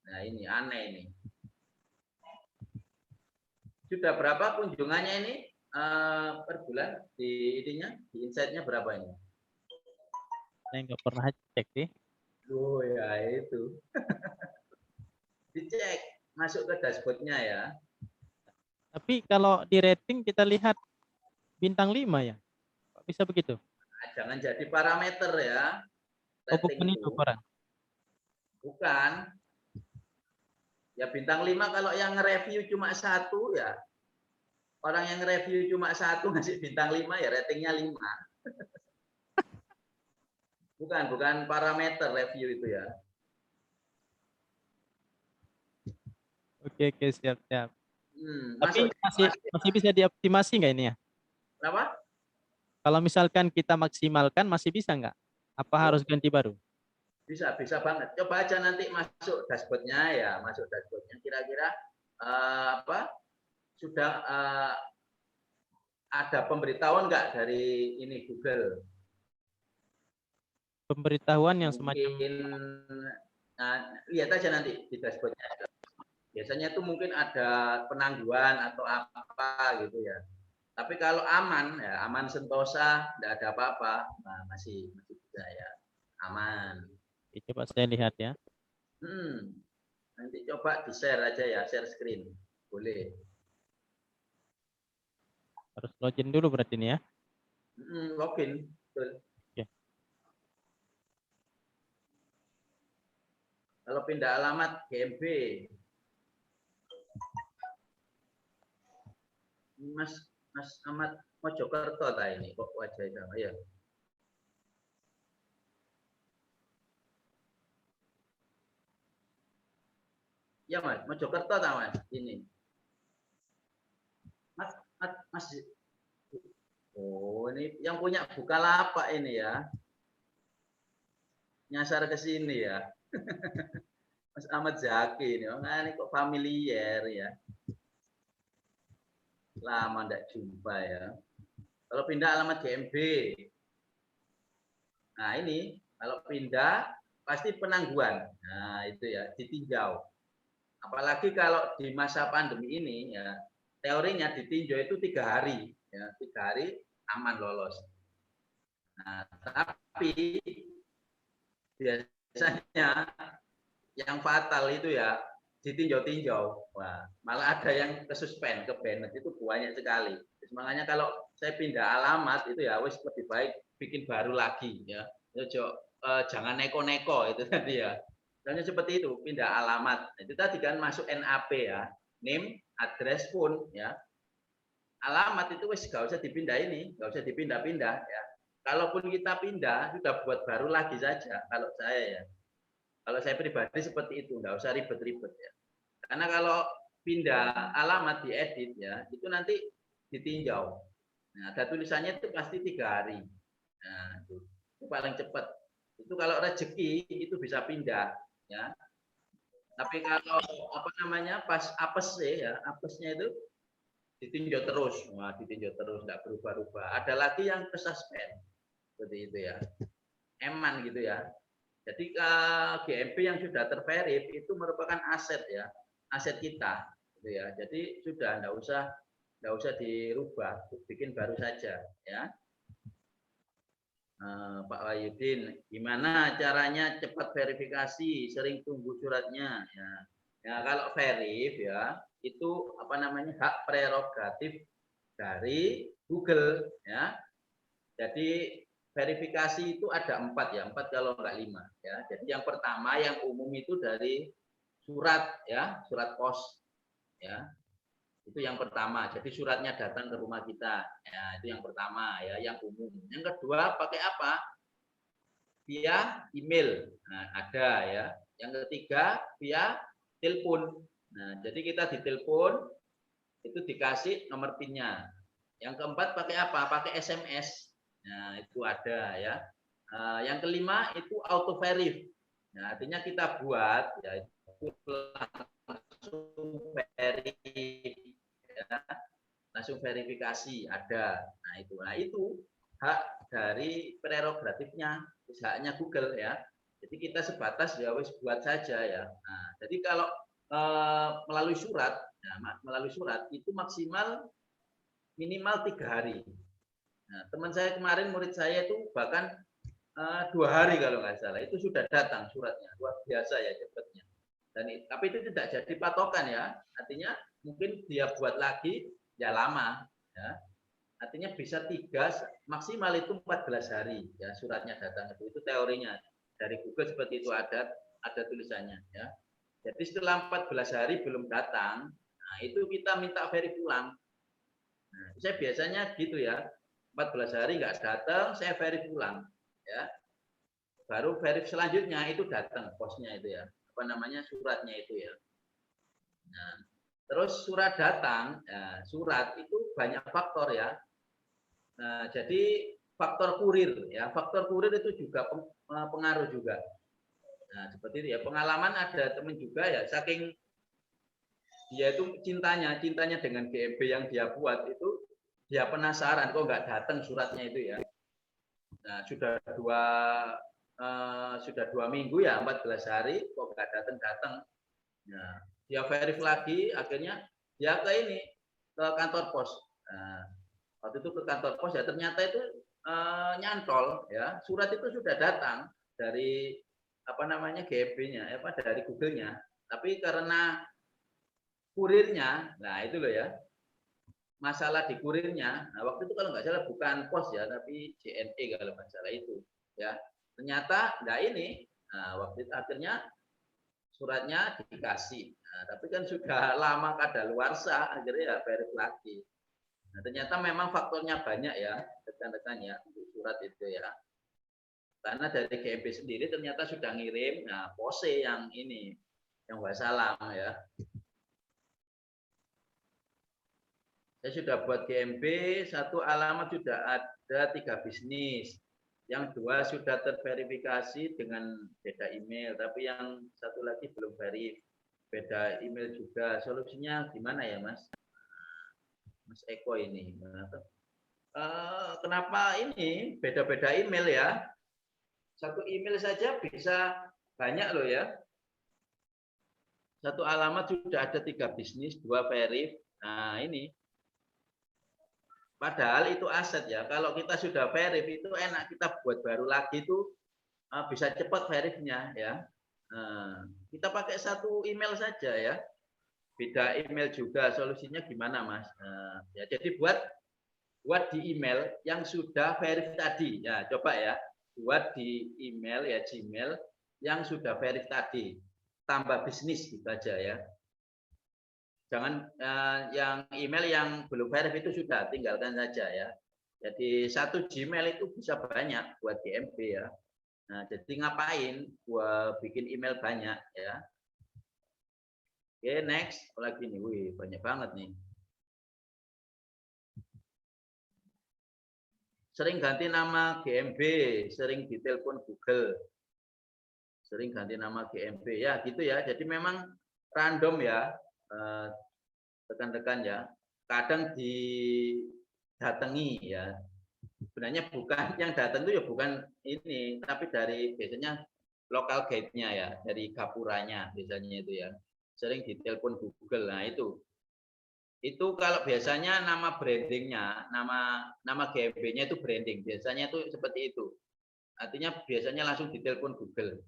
Nah, ini aneh ini. Sudah berapa kunjungannya ini per bulan di ininya, di insight-nya berapa ini? Saya nggak pernah cek sih. Oh ya itu. Dicek, masuk ke dashboard-nya ya. Tapi kalau di rating kita lihat bintang 5 ya. Kok bisa begitu? Nah, jangan jadi parameter ya. Oh, bukan itu, Koran. Bukan. Ya bintang 5 kalau yang nge-review cuma 1 ya. Orang yang nge-review cuma 1 ngasih bintang 5 ya ratingnya 5. Bukan parameter review itu ya. Oke, siap. Tapi Masuk masih bisa dioptimasi nggak ini ya? Kenapa? Kalau misalkan kita maksimalkan masih bisa nggak? Apa harus ganti baru? Bisa banget. Coba aja nanti masuk dashboard-nya ya, masuk dashboard-nya kira-kira sudah ada pemberitahuan nggak dari ini Google? Pemberitahuan yang mungkin, semacam lihat aja nanti di dashboard-nya. Biasanya itu mungkin ada penangguhan atau apa gitu ya. Tapi kalau aman ya, aman sentosa, tidak ada apa-apa, nah, masih bisa ya, aman. Coba saya lihat ya. Nanti coba di share aja ya, share screen, boleh. Harus login dulu berarti ini ya. Login. Betul. Oke. Kalau pindah alamat GMB, Mas Ahmad Mojokerto ta ini kok wajah sama ya. Ya Mas, Mojokerto ta Mas ini. Mas. Oh, ini yang punya Bukalapak ini ya. Nyasar ke sini ya. Mas Ahmad Zaki ini. Nah, ini kok familiar ya. Lama enggak jumpa ya. Kalau pindah alamat GMB. Nah, ini kalau pindah pasti penangguhan. Nah, itu ya, ditinjau. Apalagi kalau di masa pandemi ini ya, teorinya ditinjau itu 3 hari. Ya, 3 hari aman lolos. Nah, tapi biasanya yang fatal itu ya ditinjau-tinjau. Wah, malah ada yang kesuspend, ke banned itu banyak sekali. Makanya kalau saya pindah alamat itu ya wis lebih baik bikin baru lagi ya. Jangan neko-neko itu tadi ya. Misalnya seperti itu, pindah alamat. Itu tadi kan masuk NAP ya. Name, address, phone ya. Alamat itu wis gak usah dipindah ini, gak usah dipindah-pindah ya. Kalaupun kita pindah, sudah buat baru lagi saja kalau saya ya. Kalau saya pribadi seperti itu, nggak usah ribet-ribet ya. Karena kalau pindah alamat diedit ya, itu nanti ditinjau. Nah, ada tulisannya itu pasti 3 hari. Nah, itu paling cepat. Itu kalau rezeki itu bisa pindah ya. Tapi kalau apa namanya pas apes ya, apesnya itu ditinjau terus. Wah, ditinjau terus nggak berubah-ubah. Ada lagi yang kesuspend. Seperti itu ya. Eman gitu ya. Jadi GMB yang sudah terverif itu merupakan aset ya, aset kita, gitu ya. Jadi sudah nggak usah dirubah, bikin baru saja ya. Pak Wahyudin, gimana caranya cepat verifikasi, sering tunggu suratnya ya. Ya kalau verif ya itu apa namanya hak prerogatif dari Google ya. Jadi verifikasi itu ada 4 ya, 4 kalau enggak 5 ya. Jadi yang pertama yang umum itu dari surat ya, surat pos ya. Itu yang pertama. Jadi suratnya datang ke rumah kita. Ya, itu yang pertama ya, yang umum. Yang kedua pakai apa? Via email. Nah, ada ya. Yang ketiga via telepon. Nah, jadi kita ditelepon itu dikasih nomor PIN-nya. Yang keempat pakai apa? Pakai SMS. Nah, itu ada ya. Yang kelima itu auto verif. Nah, artinya kita buat ya itu langsung verif ya. Langsung verifikasi ada. Nah, itu hak dari prerogatifnya, haknya Google ya. Jadi kita sebatas ya wis buat saja ya. Nah, jadi kalau melalui surat, melalui surat itu maksimal minimal 3 hari. Nah, teman saya kemarin murid saya itu bahkan 2 hari kalau nggak salah itu sudah datang suratnya, luar biasa ya cepatnya. Dan tapi itu tidak jadi patokan ya, artinya mungkin dia buat lagi ya lama ya. Artinya bisa 3 maksimal itu 14 hari ya suratnya datang itu teorinya dari Google seperti itu ada tulisannya ya. Jadi setelah 14 hari belum datang, nah itu kita minta verif ulang. Nah, saya biasanya gitu ya. 14 hari nggak datang, saya verif ulang, ya. Baru verif selanjutnya itu datang posnya itu ya, apa namanya suratnya itu ya. Nah, terus surat datang, ya, surat itu banyak faktor ya. Nah, jadi faktor kurir ya, faktor kurir itu juga pengaruh juga. Nah, seperti itu ya. Pengalaman ada teman juga ya, saking dia itu cintanya dengan GMB yang dia buat itu. Dia penasaran kok nggak datang suratnya itu ya. Nah, sudah 2 minggu ya 14 hari kok nggak datang. Nah, dia verif lagi akhirnya dia ke ini ke kantor pos. Nah, waktu itu ke kantor pos ya ternyata itu nyantol ya surat itu sudah datang dari apa namanya GMB-nya dari Google-nya. Tapi karena kurirnya, nah itu loh ya. masalah di kurirnya, nah waktu itu kalau nggak salah bukan pos ya, tapi JNE kalau nggak salah itu, ya. Ternyata nggak ini, nah, waktu itu akhirnya suratnya dikasih, nah, tapi kan sudah lama kadaluarsa, akhirnya ya verif lagi. Nah, ternyata memang faktornya banyak ya, rekan-rekan ya, untuk surat itu ya. Karena dari GMB sendiri ternyata sudah ngirim, nah pose yang ini, yang wassalam ya. Saya sudah buat GMB, satu alamat sudah ada 3 bisnis. Yang 2 sudah terverifikasi dengan beda email, tapi yang satu lagi belum verif. Beda email juga. Solusinya gimana ya, Mas? Mas Eko ini. Kenapa ini beda-beda email ya? Satu email saja bisa banyak loh ya. Satu alamat sudah ada 3 bisnis, 2 verif. Nah ini. Padahal itu aset ya. Kalau kita sudah verif itu enak, kita buat baru lagi itu bisa cepat verifnya ya. Kita pakai satu email saja ya. Beda email juga. Solusinya gimana Mas? Ya, jadi buat di email yang sudah verif tadi. Ya coba ya. Buat di email ya Gmail yang sudah verif tadi. Tambah bisnis gitu aja ya. Jangan yang email yang belum verif itu sudah tinggalkan saja ya. Jadi satu Gmail itu bisa banyak buat GMB ya. Nah, jadi ngapain buat bikin email banyak ya. Oke, next. Lagi nih, wih banyak banget nih. Sering ganti nama GMB, sering ditelepon Google. Sering ganti nama GMB ya gitu ya. Jadi memang random ya. Rekan-rekan ya, kadang didatangi ya. Sebenarnya bukan yang datang itu ya bukan ini, tapi dari biasanya lokal guide-nya ya, dari gapuranya biasanya itu ya. Sering ditelepon Google. Nah, itu kalau biasanya nama brandingnya, nama GMB-nya itu branding. Biasanya itu seperti itu. Artinya biasanya langsung ditelepon Google.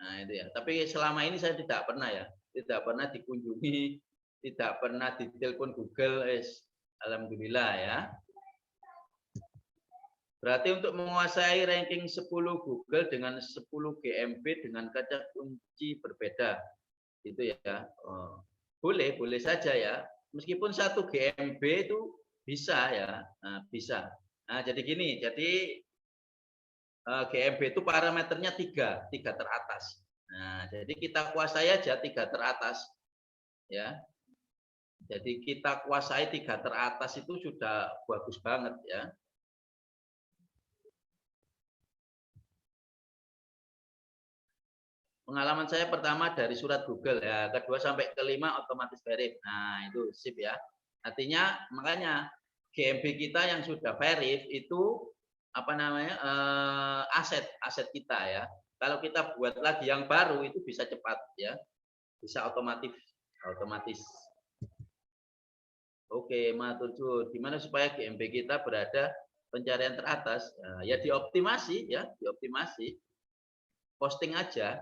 Nah, itu ya. Tapi selama ini saya tidak pernah ya, tidak pernah dikunjungi, tidak pernah ditelepon Google, alhamdulillah ya. Berarti untuk menguasai ranking 10 Google dengan 10 GMB dengan kata kunci berbeda. Itu ya. Boleh saja ya. Meskipun 1 GMB itu bisa ya. Nah, bisa. Nah, jadi gini, jadi GMB itu parameternya 3 teratas. Nah, jadi kita kuasai aja 3 teratas. Ya. Jadi kita kuasai 3 teratas itu sudah bagus banget ya. Pengalaman saya pertama dari surat Google ya, kedua sampai kelima otomatis verif. Nah itu sip ya. Artinya makanya GMB kita yang sudah verif itu apa namanya aset kita ya. Kalau kita buat lagi yang baru itu bisa cepat ya, bisa otomatis. Oke, matur suwun. Gimana supaya GMB kita berada pencarian teratas? Ya dioptimasi ya, dioptimasi. Posting aja.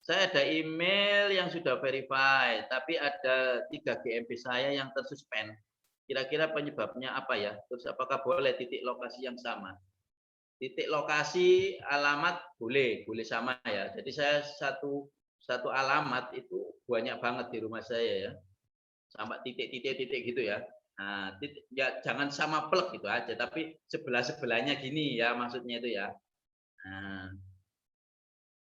Saya ada email yang sudah verified, tapi ada 3 GMB saya yang tersuspend. Kira-kira penyebabnya apa ya? Terus apakah boleh titik lokasi yang sama? Titik lokasi alamat boleh sama ya. Jadi saya satu alamat itu banyak banget di rumah saya ya. Sama titik gitu ya. Nah, ya jangan sama plek gitu aja, tapi sebelahnya gini ya maksudnya itu ya. Nah,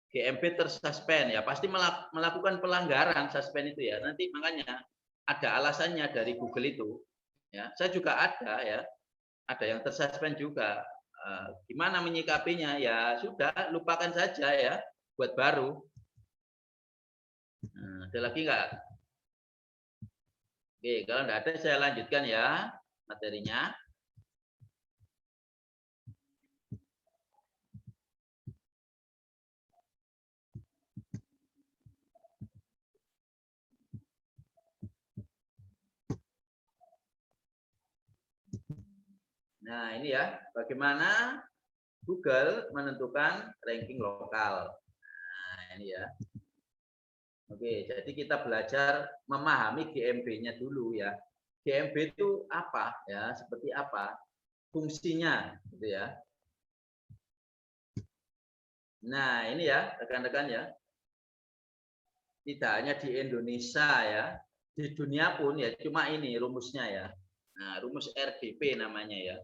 GMB tersuspend ya pasti melakukan pelanggaran suspend itu ya. Nanti makanya ada alasannya dari Google itu. Ya, saya juga ada ya. Ada yang tersuspend juga. Gimana menyikapinya? Ya sudah, lupakan saja ya, buat baru. Nah, ada lagi nggak? Oke, kalau nggak ada saya lanjutkan ya materinya. Nah, ini ya, bagaimana Google menentukan ranking lokal. Nah, ini ya. Oke, jadi kita belajar memahami GMB-nya dulu ya. GMB itu apa ya, seperti apa fungsinya gitu ya. Nah, ini ya rekan-rekan ya. Tidak hanya di Indonesia ya, di dunia pun ya cuma ini rumusnya ya. Nah, rumus RDP namanya ya.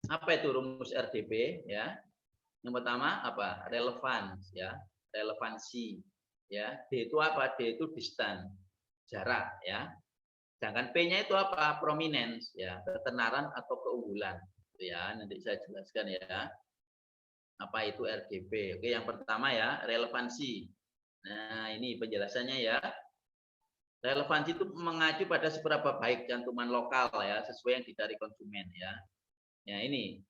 Apa itu rumus RDP ya? Yang pertama apa? Relevance ya, relevansi ya. D itu apa? D itu distance, jarak ya. Sedangkan P-nya itu apa? Prominence ya, ketenaran atau keunggulan. Ya, nanti saya jelaskan ya. Apa itu RDP? Oke, yang pertama ya, relevansi. Nah, ini penjelasannya ya. Relevansi itu mengacu pada seberapa baik cantuman lokal ya, sesuai yang dicari konsumen ya. Ya ini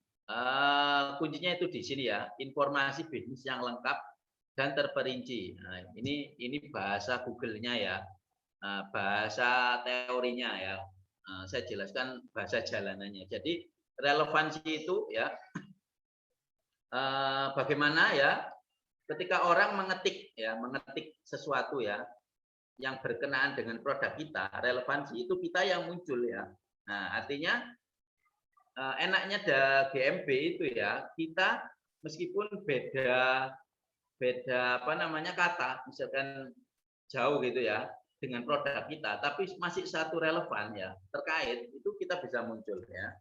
kuncinya itu di sini ya, informasi bisnis yang lengkap dan terperinci. Nah, ini bahasa Google-nya ya, bahasa teorinya ya. Saya jelaskan bahasa jalanannya. Jadi relevansi itu ya, bagaimana ya, ketika orang mengetik sesuatu ya, yang berkenaan dengan produk kita, relevansi itu kita yang muncul ya. Nah, artinya enaknya GMB itu ya, kita meskipun beda apa namanya kata, misalkan jauh gitu ya dengan produk kita, tapi masih satu relevan ya, terkait, itu kita bisa muncul ya.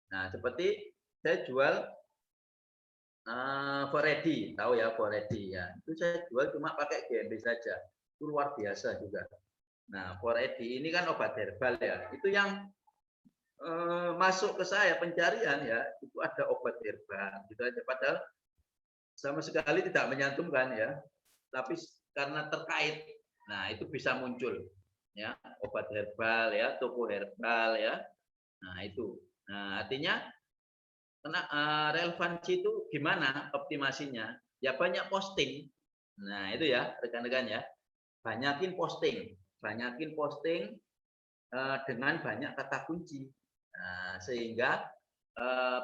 Nah, seperti saya jual Foredi, tahu ya Foredi ya, itu saya jual cuma pakai GMB saja, itu luar biasa juga. Nah, Foredi ini kan obat herbal ya, itu yang masuk ke saya pencarian ya, itu ada obat herbal gitu aja, padahal sama sekali tidak menyantumkan ya, tapi karena terkait, nah itu bisa muncul ya, obat herbal ya, toko herbal ya. Nah itu, nah artinya relevansi itu gimana optimasinya ya, banyak posting. Nah itu ya rekan-rekan ya, banyakin posting dengan banyak kata kunci. Nah, sehingga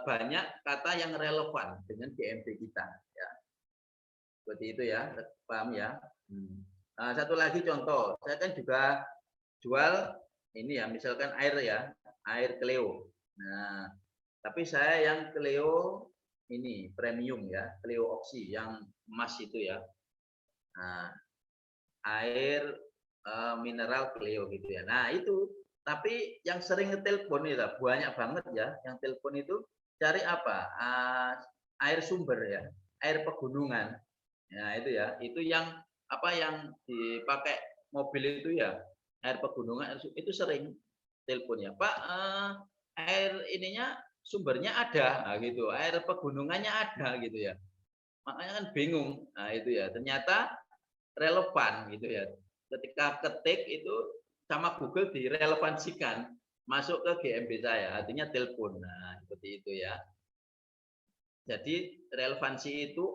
banyak kata yang relevan dengan GMB kita ya. Seperti itu ya, paham ya. Satu lagi contoh, saya kan juga jual ini ya, misalkan air ya, air Cleo. Nah, tapi saya yang Cleo ini premium ya, Cleo Oxy yang emas itu ya. Nah, air mineral Cleo gitu ya. Nah, itu tapi yang sering ngetelepon itu banyak banget ya, yang telepon itu cari apa? Air sumber ya, air pegunungan. Nah, itu ya, itu yang apa yang dipakai mobil itu ya, air pegunungan itu sering telepon ya. Pak, air ininya sumbernya ada, nah, gitu. Air pegunungannya ada gitu ya. Makanya kan bingung. Nah, itu ya, ternyata relevan gitu ya. Ketika ketik itu sama Google direlevansikan masuk ke GMB saya, artinya telepon. Nah, seperti itu ya. Jadi relevansi itu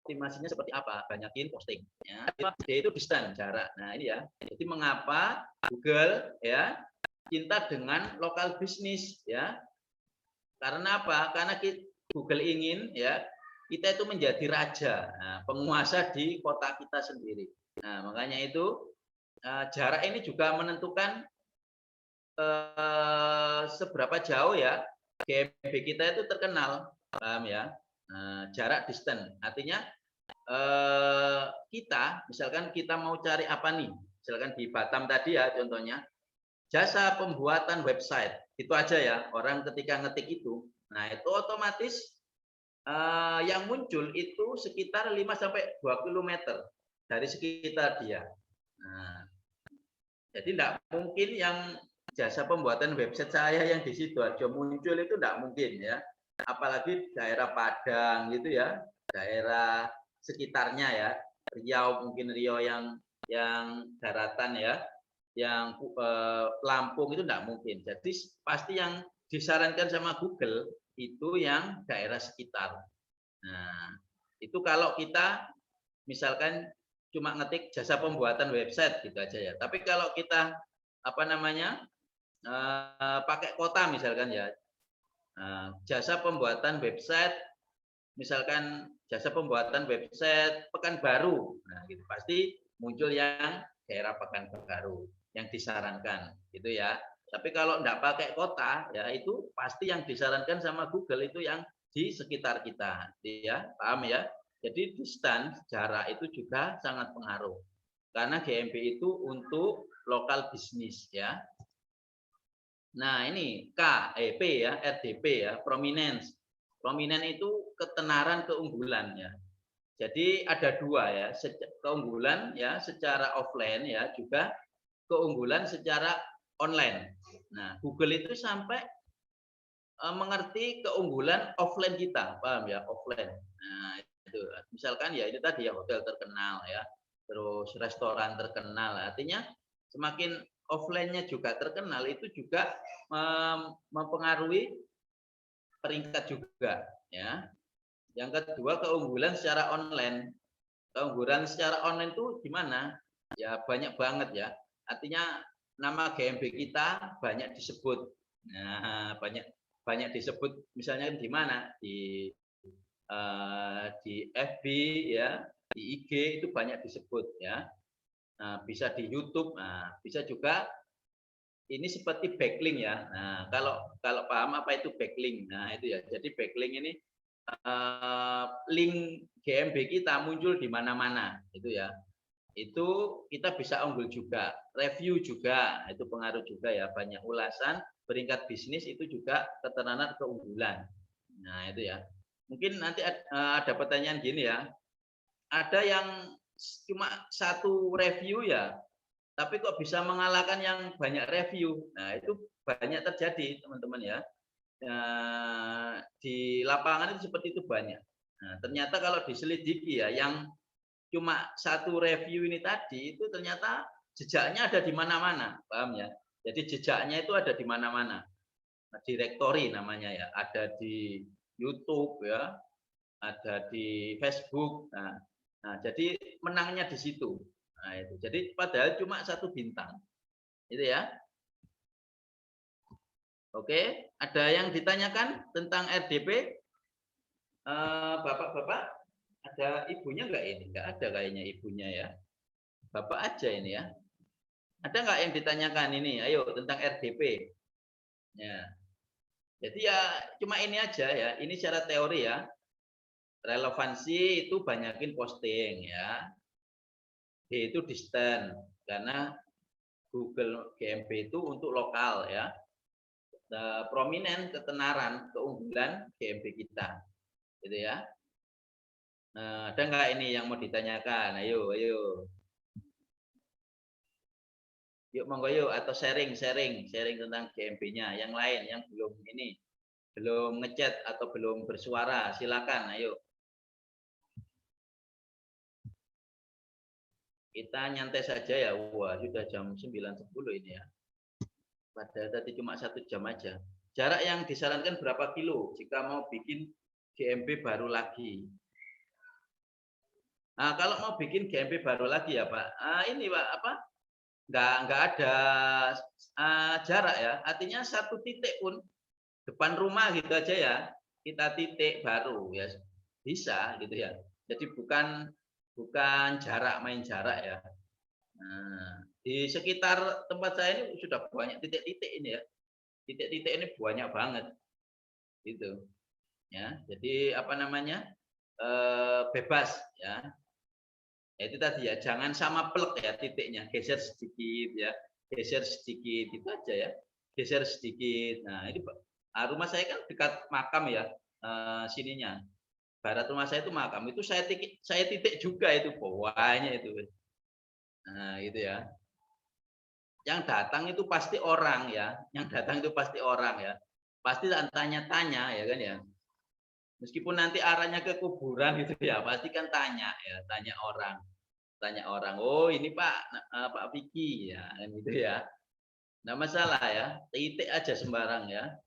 optimasinya seperti apa? Banyakin posting. Ya. D itu distance, jarak. Nah ini ya. Jadi mengapa Google ya cinta dengan lokal bisnis ya? Karena apa? Karena Google ingin ya kita itu menjadi raja, nah, penguasa di kota kita sendiri. Nah makanya itu jarak ini juga menentukan seberapa jauh ya GMB kita itu terkenal, paham ya? Jarak distance, artinya kita misalkan kita mau cari apa nih, misalkan di Batam tadi ya contohnya, jasa pembuatan website, itu aja ya, orang ketika ngetik itu, nah itu otomatis yang muncul itu sekitar 5-2 km dari sekitar dia. Nah, jadi tidak mungkin yang jasa pembuatan website saya yang di Sidoarjo muncul itu tidak mungkin ya, apalagi daerah Padang gitu ya, daerah sekitarnya ya, Riau mungkin Riau yang daratan ya, yang Lampung itu tidak mungkin. Jadi pasti yang disarankan sama Google itu yang daerah sekitar. Nah, itu kalau kita misalkan cuma ngetik jasa pembuatan website gitu aja ya. Tapi kalau kita apa namanya pakai kota misalkan ya, Jasa pembuatan website, misalkan jasa pembuatan website Pekanbaru, nah gitu pasti muncul yang daerah Pekanbaru yang disarankan, gitu ya. Tapi kalau enggak pakai kota, ya itu pasti yang disarankan sama Google itu yang di sekitar kita, ya, paham ya? Jadi distance, jarak itu juga sangat pengaruh. Karena GMB itu untuk lokal bisnis, ya. Nah, ini P ya, RDP ya, prominence. Prominent itu ketenaran, keunggulan ya. Jadi ada dua ya, keunggulan ya secara offline ya, juga keunggulan secara online. Nah, Google itu sampai mengerti keunggulan offline kita, paham ya, offline. Nah, itu misalkan ya ini tadi ya hotel terkenal ya, terus restoran terkenal. Artinya semakin offline-nya juga terkenal itu juga mempengaruhi peringkat juga ya. Yang kedua keunggulan secara online. Keunggulan secara online itu gimana? Ya banyak banget ya. Artinya nama GMB kita banyak disebut. Nah, banyak disebut misalnya di mana? Di FB ya, di IG itu banyak disebut ya. Nah, bisa di YouTube, nah, bisa juga ini seperti backlink ya. Nah, kalau paham apa itu backlink, nah itu ya. Jadi backlink ini link GMB kita muncul di mana-mana, itu ya. Itu kita bisa unggul juga, review juga, itu pengaruh juga ya. Banyak ulasan, peringkat bisnis itu juga ketenaran keunggulan. Nah itu ya. Mungkin nanti ada pertanyaan gini ya. Ada yang cuma satu review ya, tapi kok bisa mengalahkan yang banyak review. Nah, itu banyak terjadi, teman-teman ya. Di lapangan itu seperti itu banyak. Nah, ternyata kalau diselidiki ya, yang cuma satu review ini tadi, itu ternyata jejaknya ada di mana-mana, paham ya? Jadi jejaknya itu ada di mana-mana. Directory namanya ya, ada di YouTube ya, ada di Facebook. Nah, jadi menangnya di situ. Nah, itu. Jadi padahal cuma satu bintang. Itu ya. Oke, ada yang ditanyakan tentang RDP? Bapak-bapak, ada ibunya enggak ini? Enggak ada kayaknya ibunya ya. Bapak aja ini ya. Ada enggak yang ditanyakan ini? Ayo tentang RDP. Ya. Jadi ya cuma ini aja ya. Ini secara teori ya. Relevansi itu banyakin posting ya. D itu distance karena Google GMB itu untuk lokal ya. Prominent, ketenaran, keunggulan GMB kita. Gitu ya. Nah, ada nggak ini yang mau ditanyakan? Ayo, ayo. Yuk monggo yuk atau sharing tentang GMB-nya. Yang lain yang belum ini, belum ngechat atau belum bersuara, silakan. Ayo. Kita nyantai saja ya. Wah, sudah jam 9.10 ini ya. Padahal tadi cuma 1 jam aja. Jarak yang disarankan berapa kilo jika mau bikin GMB baru lagi? Nah, kalau mau bikin GMB baru lagi ya Pak, ini Pak apa? Nggak ada jarak ya. Artinya satu titik pun depan rumah gitu aja ya. Kita titik baru ya bisa gitu ya. Jadi bukan jarak main jarak ya. Nah, di sekitar tempat saya ini sudah banyak titik-titik ini ya. Titik-titik ini banyak banget. Gitu. Ya, jadi apa namanya? Bebas ya. Ya itu tadi ya, jangan sama plek ya titiknya, geser sedikit ya. Geser sedikit itu aja ya. Geser sedikit. Nah, ini rumah saya kan dekat makam ya. Sininya. Barat rumah saya itu makam. Itu saya titik juga itu bawahnya itu. Nah, gitu ya. Yang datang itu pasti orang ya. Yang datang itu pasti orang ya. Pasti tanya-tanya ya kan ya. Meskipun nanti arahnya ke kuburan gitu ya, pasti kan tanya ya, tanya orang. Oh ini Pak Vicky ya, kan gitu ya. Nggak masalah ya, titik aja sembarang ya.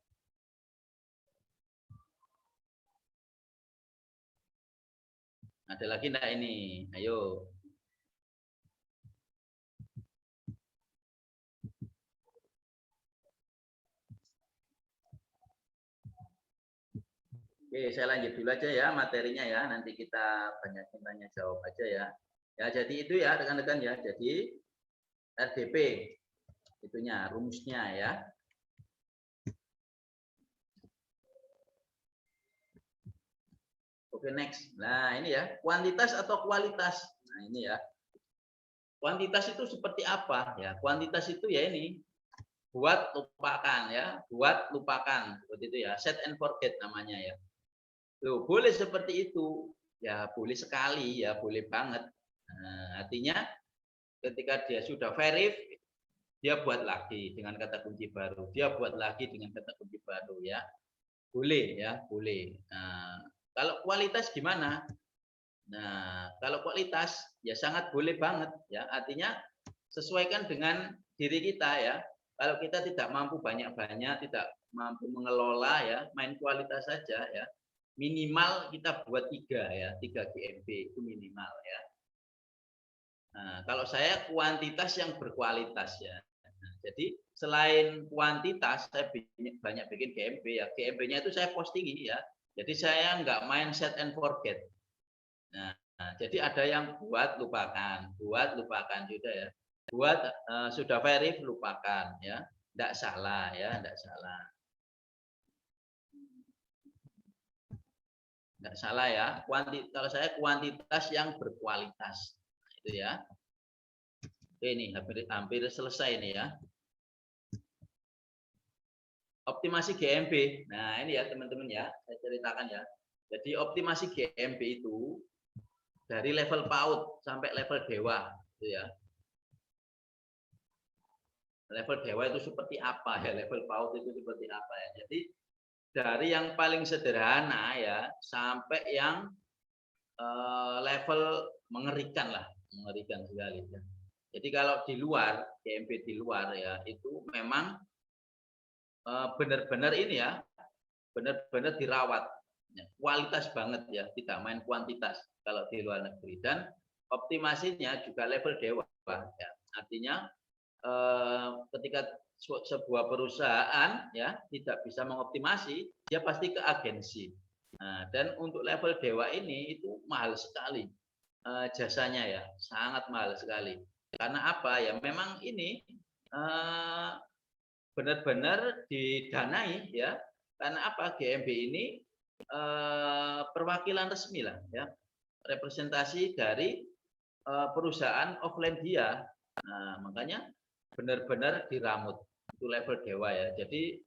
Ada lagi enggak ini? Ayo. Oke, saya lanjut dulu aja ya materinya ya. Nanti kita banyak tanya jawab aja ya. Ya, jadi itu ya rekan-rekan ya. Jadi RDP itunya rumusnya ya. Oke, next. Nah, ini ya, kuantitas atau kualitas. Nah, ini ya. Kuantitas itu seperti apa? Ya, kuantitas itu ya ini buat lupakan ya, buat lupakan seperti itu ya. Set and forget namanya ya. Loh, boleh seperti itu. Ya, boleh sekali ya, boleh banget. Nah, artinya ketika dia sudah verif, dia buat lagi dengan kata kunci baru. Dia buat lagi dengan kata kunci baru ya. Boleh ya, boleh. Nah, kalau kualitas gimana? Nah, kalau kualitas ya sangat boleh banget ya. Artinya sesuaikan dengan diri kita ya. Kalau kita tidak mampu banyak-banyak, tidak mampu mengelola ya, main kualitas saja ya. Minimal kita buat 3 ya, 3 GMB itu minimal ya. Nah, kalau saya kuantitas yang berkualitas ya. Nah, jadi selain kuantitas, saya banyak bikin GMB ya. GMB-nya itu saya postingi ya. Jadi saya nggak main set and forget. Nah, jadi ada yang buat lupakan juga ya. Buat sudah verif lupakan ya. Tidak salah ya, tidak salah. Tidak salah ya. Kalau saya kuantitas yang berkualitas. Nah, itu ya. Ini hampir selesai nih ya. Optimasi GMB. Nah, ini ya teman-teman ya, saya ceritakan ya. Jadi optimasi GMB itu dari level PAUD sampai level dewa, gitu ya. Level dewa itu seperti apa ya? Level PAUD itu seperti apa ya? Jadi dari yang paling sederhana ya sampai yang level mengerikan lah, mengerikan sekali ya. Jadi kalau di luar GMB di luar ya itu memang benar-benar ini ya, benar-benar dirawat, ya, kualitas banget ya, tidak main kuantitas kalau di luar negeri. Dan optimasinya juga level dewa, ya. Artinya ketika sebuah perusahaan ya tidak bisa mengoptimasi, dia pasti ke agensi. Nah, dan untuk level dewa ini itu mahal sekali jasanya ya, sangat mahal sekali. Karena apa ya? Memang ini benar-benar didanai ya. Karena apa? GMB ini perwakilan resmi lah ya, representasi dari perusahaan offline dia. Nah, makanya benar-benar diramut itu level dewa ya. Jadi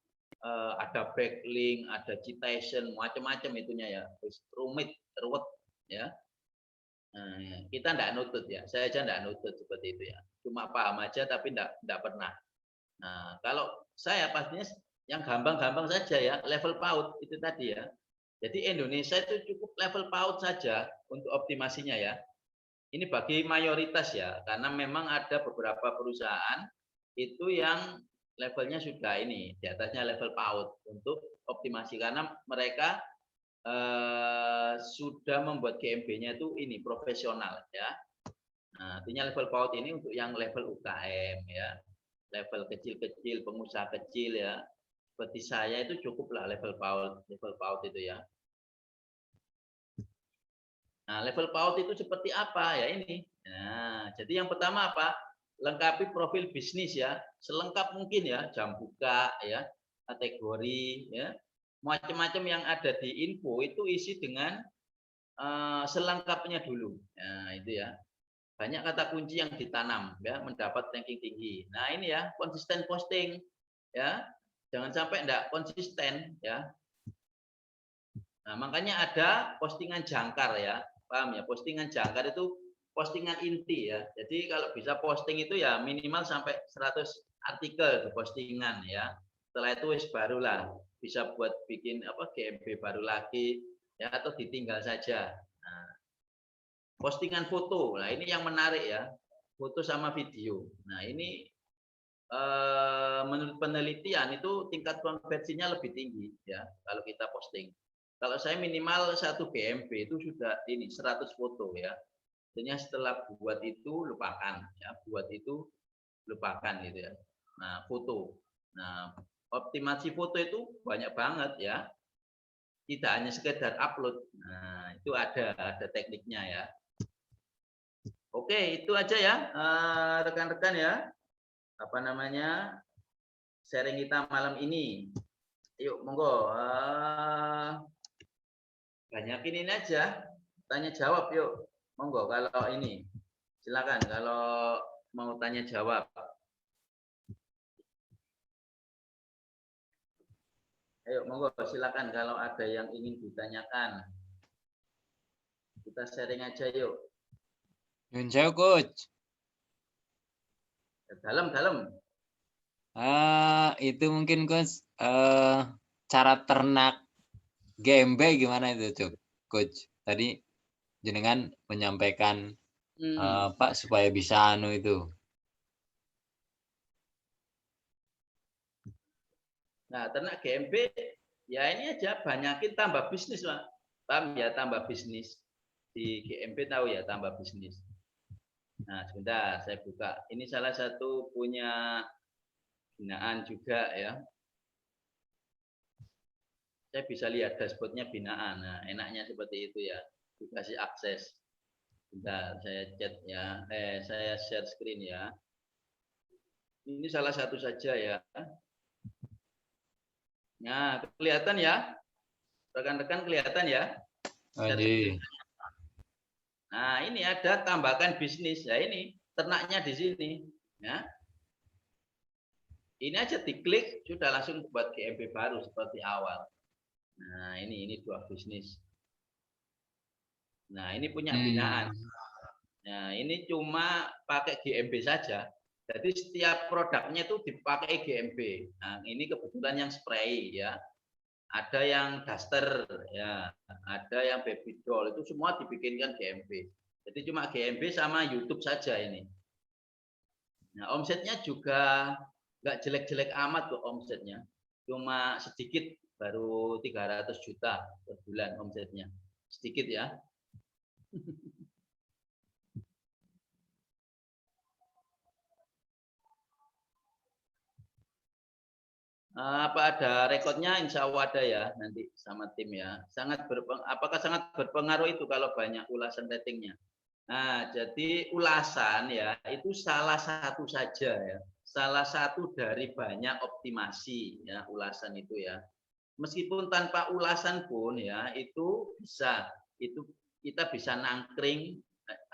ada backlink, ada citation, macam-macam itunya ya, rumit, ruwet ya. Nah, kita tidak nutut ya, saya aja tidak nutut seperti itu ya. Cuma paham aja tapi tidak pernah. Nah, kalau saya pastinya yang gampang-gampang saja ya, level PAUD itu tadi ya. Jadi Indonesia itu cukup level PAUD saja untuk optimasinya ya. Ini bagi mayoritas ya, karena memang ada beberapa perusahaan itu yang levelnya sudah ini, di atasnya level PAUD untuk optimasi. Karena mereka sudah membuat GMB-nya itu ini profesional ya. Nah, artinya level PAUD ini untuk yang level UKM ya. Level kecil-kecil, pengusaha kecil ya, seperti saya itu cukuplah level PAUD itu ya. Nah, level PAUD itu seperti apa ya ini? Nah, jadi yang pertama apa? Lengkapi profil bisnis ya, selengkap mungkin ya, jam buka ya, kategori ya, macam-macam yang ada di info itu isi dengan selengkapnya dulu. Nah, itu ya. Banyak kata kunci yang ditanam ya, mendapat ranking tinggi. Nah, ini ya, konsisten posting ya. Jangan sampai enggak konsisten ya. Nah, makanya ada postingan jangkar ya. Paham ya? Postingan jangkar itu postingan inti ya. Jadi kalau bisa posting itu ya minimal sampai 100 artikel di postingan ya. Setelah itu barulah bisa buat bikin apa GMB baru lagi ya, atau ditinggal saja. Nah, postingan foto, nah ini yang menarik ya, foto sama video. Nah ini menurut penelitian itu tingkat konversinya lebih tinggi ya kalau kita posting. Kalau saya minimal 1 GMB itu sudah ini 100 foto ya. Artinya setelah buat itu lupakan ya, buat itu lupakan gitu ya. Nah foto, nah optimasi foto itu banyak banget ya. tidak hanya sekedar upload. Nah, itu ada tekniknya ya. Oke, itu aja ya rekan-rekan ya. Apa namanya? Sharing kita malam ini. Yuk, monggo. Banyakin ini aja. Tanya jawab yuk. Monggo kalau ini. Silakan kalau mau tanya jawab. Ayo, monggo silakan kalau ada yang ingin ditanyakan. Kita sharing aja yuk. Nyun sewu, Coach. Dalam. Itu mungkin Coach, cara ternak gembe gimana itu, Coach? Tadi jenengan menyampaikan Pak supaya bisa itu. Nah, ternak GMB ya ini aja banyakin tambah bisnis, Pak. Paham ya, tambah bisnis. Di GMB tahu ya, tambah bisnis. Nah, sebentar saya buka. Ini salah satu punya binaan juga ya. Saya bisa lihat dashboardnya binaan. Nah, enaknya seperti itu ya. Dikasih akses. Bentar, saya chat ya. Saya share screen ya. Ini salah satu saja ya. Nah, kelihatan ya? Rekan-rekan kelihatan ya? Nah, ini ada tambahkan bisnis. Ya ini, ternaknya di sini. Ya. Ini aja diklik, sudah langsung buat GMB baru seperti awal. Nah, ini dua bisnis. Nah, ini punya binaan. Nah, ini cuma pakai GMB saja. Jadi setiap produknya itu dipakai GMB. Nah, ini kebetulan yang spray ya. Ada yang duster ya, ada yang baby doll, itu semua dibikinkan GMB. Jadi cuma GMB sama YouTube saja ini. Nah, omsetnya juga nggak jelek-jelek amat tuh omsetnya. Cuma sedikit, baru 300 juta per bulan omsetnya. Sedikit ya. Apa ada rekodnya? Insya Allah ada ya nanti sama tim ya. Apakah sangat berpengaruh itu kalau banyak ulasan ratingnya? Nah, jadi ulasan ya itu salah satu saja ya, salah satu dari banyak optimasi ya ulasan itu ya. Meskipun tanpa ulasan pun ya itu bisa, itu kita bisa nangkring,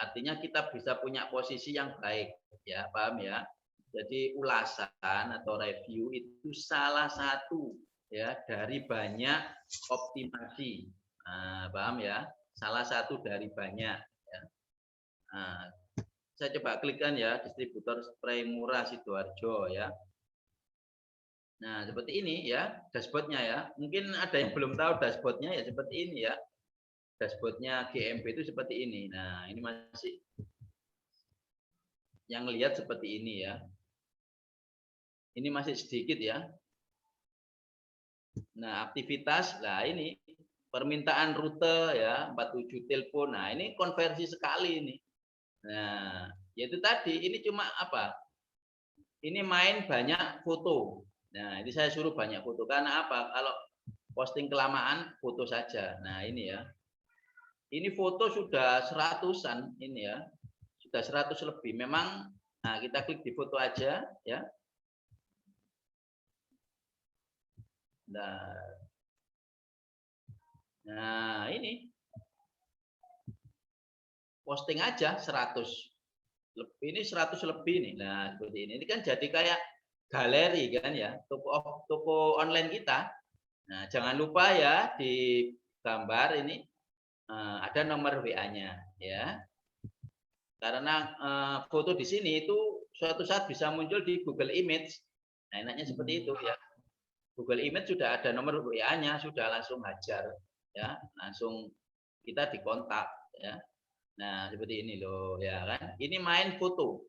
artinya kita bisa punya posisi yang baik ya, paham ya? Jadi ulasan atau review itu salah satu ya dari banyak optimasi. Nah, paham ya? Salah satu dari banyak. Ya. Nah, saya coba klikkan ya distributor spray murah Sidoarjo ya. Nah, seperti ini ya dashboardnya ya. Mungkin ada yang belum tahu dashboardnya ya seperti ini ya. Dashboardnya GMB itu seperti ini. Nah, ini masih yang lihat seperti ini ya. Ini masih sedikit ya. Nah, aktivitas, nah ini permintaan rute ya, 47 telepon. Nah, ini konversi sekali ini. Nah, yaitu tadi ini cuma apa? Ini main banyak foto. Nah, ini saya suruh banyak foto karena apa? Kalau posting kelamaan foto saja. Nah, ini ya. Ini foto sudah 100-an ini ya. Sudah 100 lebih. Memang nah kita klik di foto aja ya. Nah, ini posting aja 100 lebih, ini 100 lebih nih. Nah, seperti ini. Ini kan jadi kayak galeri kan ya, toko online kita. Nah, jangan lupa ya di gambar ini ada nomor WA-nya ya. Karena foto di sini itu suatu saat bisa muncul di Google Image. Nah, enaknya seperti itu ya. Google Image sudah ada nomor WA-nya, sudah langsung hajar ya, langsung kita dikontak ya. Nah, seperti ini loh ya kan. Ini main foto.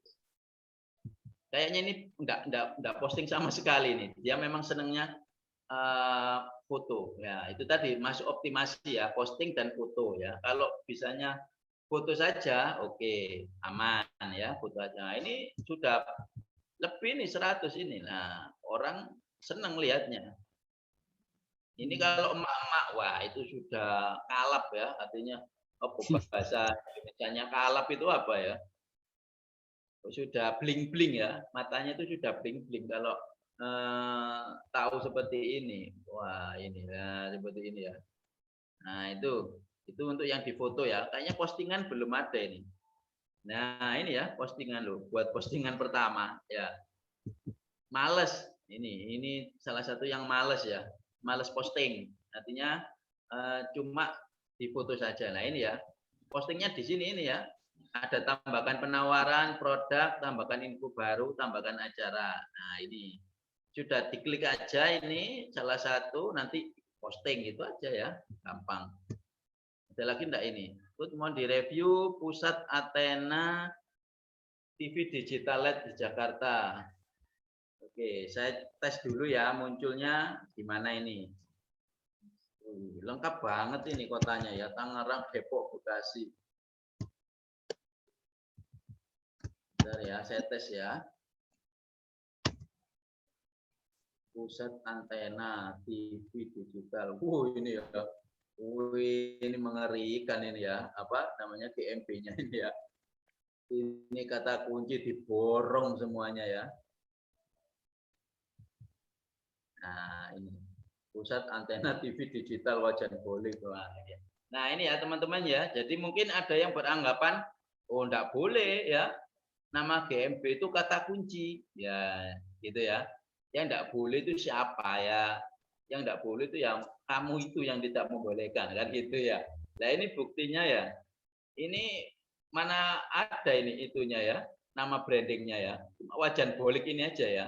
Kayaknya ini enggak posting sama sekali nih. Dia memang senangnya foto. Ya, itu tadi masuk optimasi ya, posting dan foto ya. Kalau bisanya foto saja, oke, aman ya, foto aja. Nah, ini sudah lebih nih 100 ini. Nah, orang senang lihatnya. Ini kalau emak-emak, wah itu sudah kalap ya, artinya bahasa Indonesianya kalap itu apa ya? Sudah bling-bling ya, matanya itu sudah bling-bling kalau tahu seperti ini. Wah ini ya, seperti ini ya. Nah itu untuk yang difoto ya. Kayaknya postingan belum ada ini. Nah ini ya postingan loh, buat postingan pertama ya. Males ini salah satu yang males ya, males posting. Artinya cuma difoto saja. Nah ini ya, postingnya di sini ini ya. Ada tambahkan penawaran produk, tambahkan info baru, tambahkan acara. Nah ini sudah diklik aja ini salah satu, nanti posting gitu aja ya, gampang. Ada lagi enggak ini? Ikut mau direview pusat Athena TV Digital LED di Jakarta. Oke, saya tes dulu ya munculnya di mana ini. Lengkap banget ini kotanya ya, Tangerang, Depok, Bekasi. Bentar ya, saya tes ya. Pusat Antena TV Digital. Ini ya. Ini mengerikan ini ya. Apa namanya GMP-nya ini ya. Ini kata kunci diborong semuanya ya. Nah, ini Pusat Antena TV Digital Wajan Bolik. Nah, ini ya teman-teman ya. Jadi mungkin ada yang beranggapan, oh enggak boleh ya. Nama GMB itu kata kunci. Ya, gitu ya. Yang enggak boleh itu siapa ya? Yang enggak boleh itu yang kamu itu yang tidak membolehkan kan gitu ya. Nah, ini buktinya ya. Ini mana ada ini itunya ya. Nama brandingnya ya. Wajan Bolik ini aja ya.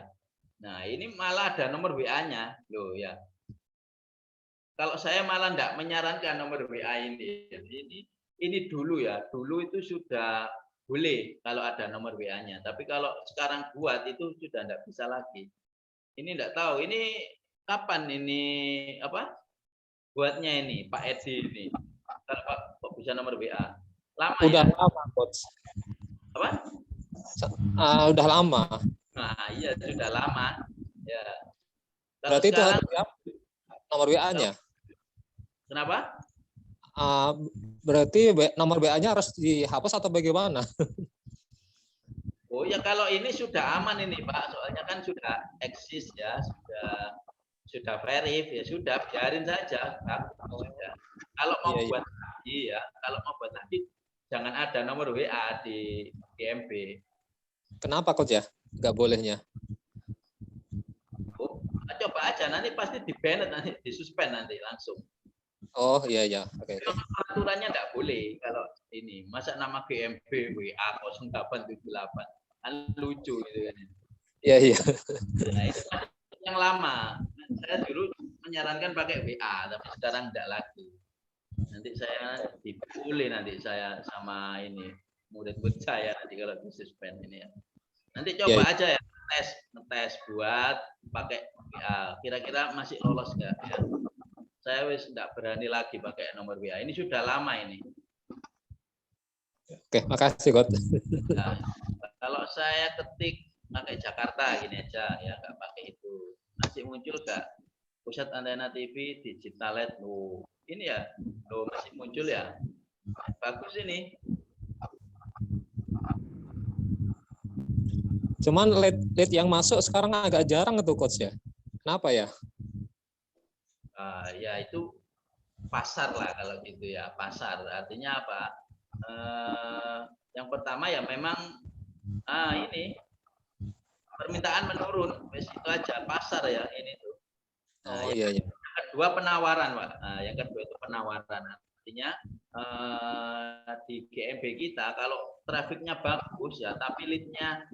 Nah, ini malah ada nomor WA-nya. Loh ya. Kalau saya malah enggak menyarankan nomor WA ini. Ini dulu ya. Dulu itu sudah boleh kalau ada nomor WA-nya. Tapi kalau sekarang buat itu sudah enggak bisa lagi. Ini enggak tahu. Ini kapan ini apa? Buatnya ini Pak Edi ini. Kok bisa nomor WA? Lama udah ya? lama, Coach. Apa? Udah lama. Nah, iya sudah lama. Ya. Kalau Berarti itu sekarang, nomor WA-nya. kenapa? Berarti nomor WA-nya harus dihapus atau bagaimana? Oh ya kalau ini sudah aman ini Pak, soalnya kan sudah eksis ya, sudah verif ya sudah biarin saja. Sudah. Kalau mau buat lagi ya, kalau mau buat lagi jangan ada nomor WA di GMB. Kenapa Coach ya? Nggak bolehnya? Oh, coba aja nanti pasti di-ban nanti disuspend nanti langsung. Oh iya iya. Oke. Aturannya enggak boleh kalau ini. Masa nama GMB WA 0878 kan lucu gitu kan. Iya iya. Nah, itu yang lama. Saya dulu menyarankan pakai WA, tapi sekarang enggak lagi. Nanti saya dipulih nanti saya sama ini murid-murid saya nanti kalau disuspend ini ya. Nanti coba aja ya tes buat pakai WA. Kira-kira masih lolos enggak ya? Saya wis enggak berani lagi pakai nomor WA. Ini sudah lama ini. Oke, makasih Coach. Nah, kalau saya ketik pakai Jakarta gini aja ya, enggak pakai itu. Masih muncul enggak? Pusat Antena TV Digital LED. Loh, ini ya. Loh, masih muncul ya. Bagus ini. Cuman lead yang masuk sekarang agak jarang itu Coach ya. Kenapa ya? Ya itu pasar lah kalau gitu ya, pasar. Artinya apa? Yang pertama ya memang ini permintaan menurun, itu aja pasar ya ini tuh. Iya iya. Yang kedua penawaran, Pak. Yang kedua itu penawaran. Artinya di GMB kita kalau trafiknya bagus ya, tapi lead-nya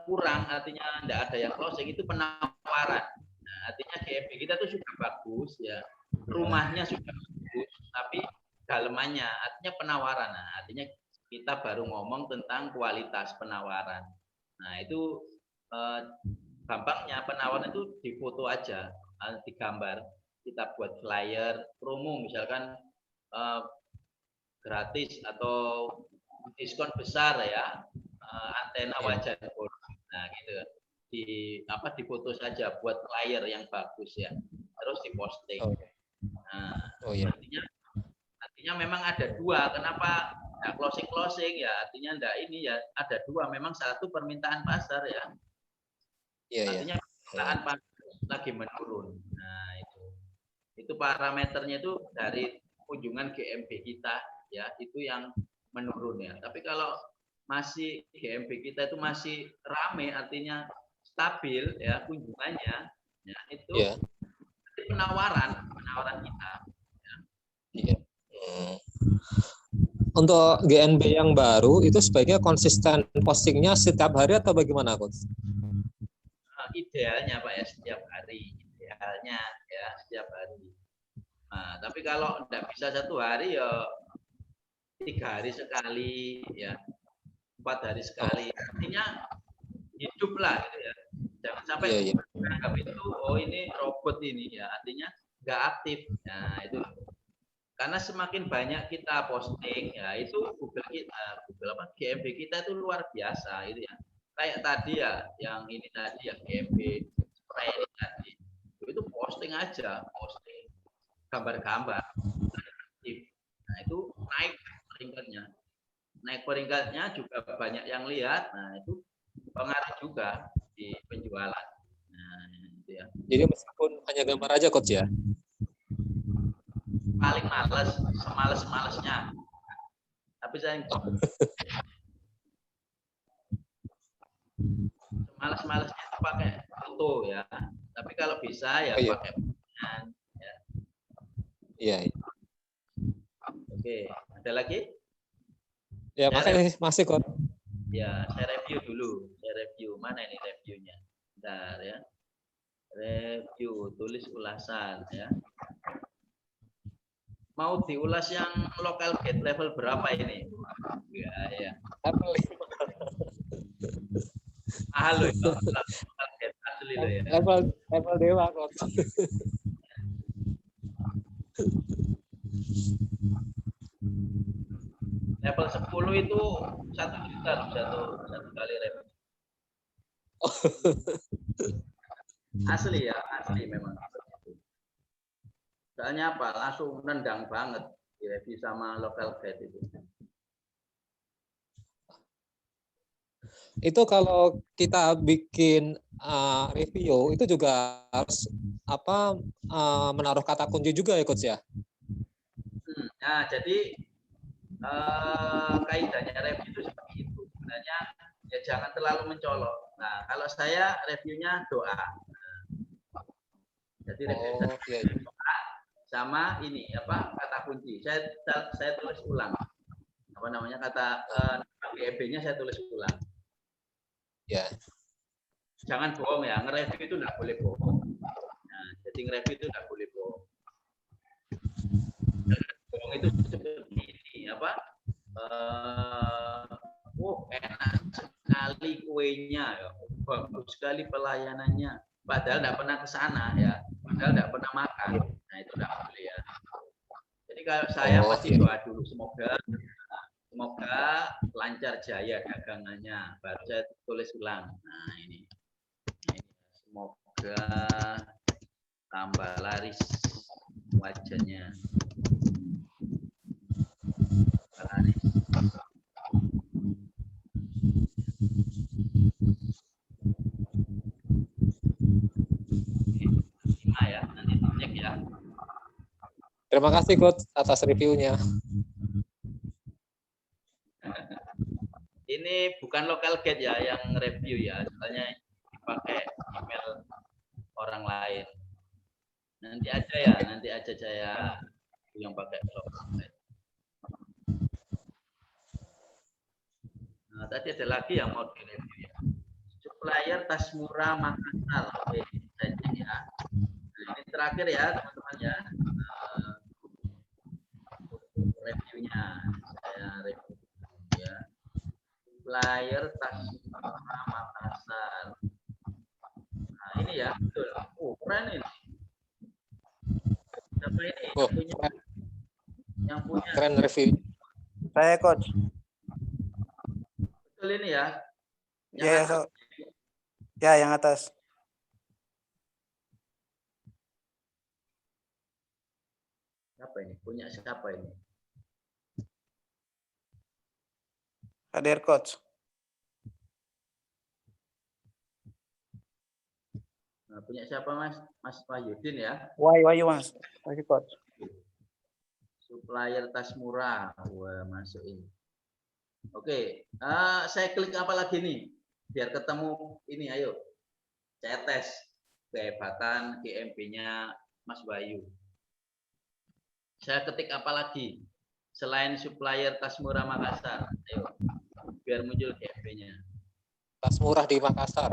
kurang, artinya tidak ada yang closing, itu penawaran. Nah, artinya GMB kita tuh sudah bagus ya, rumahnya sudah bagus, tapi dalemannya artinya penawaran. Nah, artinya kita baru ngomong tentang kualitas penawaran. Nah, itu gampangnya penawaran itu difoto aja, digambar, kita buat flyer, promo misalkan gratis atau diskon besar ya, antena wajan bolik. Nah, gitu. Difoto saja buat flyer yang bagus ya. Terus diposting. Nah, Oh iya. artinya memang ada dua. Kenapa closing ya? Artinya enggak ini ya, ada dua. Memang satu permintaan pasar ya. Iya, iya. Artinya permintaan pasar lagi menurun. Nah, itu parameternya itu dari kunjungan GMB kita ya, itu yang menurun ya. Tapi kalau masih GMB kita itu masih rame, artinya stabil ya kunjungannya, ya itu Iya. penawaran kita. Iya. Untuk GNB yang baru itu sebaiknya konsisten postingnya setiap hari atau bagaimana, Coach? Idealnya Pak ya setiap hari, idealnya ya setiap hari. Nah, tapi kalau tidak bisa satu hari ya 3 hari sekali ya, 4 hari sekali. Artinya hidup lah gitu ya. Jangan sampai menganggap itu oh ini robot ini ya, artinya nggak aktif. Nah itu karena semakin banyak kita posting ya, itu Google apa GMB kita itu luar biasa itu ya. Kayak tadi ya, yang ini tadi ya GMB spray ini tadi itu posting aja, posting gambar-gambar. Nah itu naik peringkatnya juga banyak yang lihat. Nah itu pengaruh juga di penjualan. Nah, itu ya. Jadi meskipun hanya gambar aja, Coach ya? Paling semales-malesnya. Tapi saya semales-malesnya itu pakai foto ya. Tapi kalau bisa ya pakai pesan. Ya. Iya. Oke, ada lagi? Ya, masih Coach. Ya, saya review dulu. Mana ini reviewnya? Bentar ya. Review, tulis ulasan ya. Mau diulas yang local gate level berapa ini? Ya. Level 5. Halo, local gate asli loh ya. Level dewa, Coach. Level 10 itu 1 juta loh, satu kali review. Asli ya, asli memang. Soalnya apa? Langsung nendang banget di review sama local gate itu. Itu kalau kita bikin review itu juga harus menaruh kata kunci juga ya, Coach ya? Nah, jadi kaidahnya review itu seperti itu. Sebenarnya ya jangan terlalu mencolok. Nah, kalau saya reviewnya doa. Jadi review doa sama ini apa kata kunci. Saya tulis ulang. Apa namanya kata GMB-nya saya tulis ulang. Ya. Jangan bohong ya, nge-review itu enggak boleh bohong. Nah, jadi nge-review itu enggak boleh bohong. Bohong itu seperti ini apa? Enak sekali kuenya ya, bagus sekali pelayanannya. Padahal enggak pernah ke sana ya, padahal enggak pernah makan. Nah, itu enggak boleh ya. Jadi kalau saya pasti doa dulu semoga lancar jaya dagangannya, baru saya tulis ulang. Nah ini semoga tambah laris wajahnya, laris. Ya, nanti cek ya. Terima kasih Coach atas reviewnya. Ini bukan local gate ya yang review ya, soalnya dipakai email orang lain. Nanti aja saya yang pakai local gate. Nah, tadi ada lagi yang mau direview ya. Supplier tas murah Makassar. Oke, saya cek ya. Nah, ini terakhir ya teman-teman ya. Reviewnya saya review ya. Supplier tas murah Makassar. Nah ini ya betul. Keren ini. Siapa ini? Yang punya. Keren review. Saya Coach. Betul ini ya. Ya, yang atas. Siapa ini? Punya siapa ini? Hadir coach. Nah, punya siapa Mas? Mas Wahyudin ya? Wahyu Mas. Wahyu coach. Supplier tas murah. Wah, masuk ini. Oke, saya klik apa lagi nih? Biar ketemu ini, ayo. Saya tes kehebatan GMB-nya Mas Bayu. Saya ketik apa lagi? Selain supplier tas murah Makassar. Ayo, biar muncul GMB-nya. Tas murah di Makassar.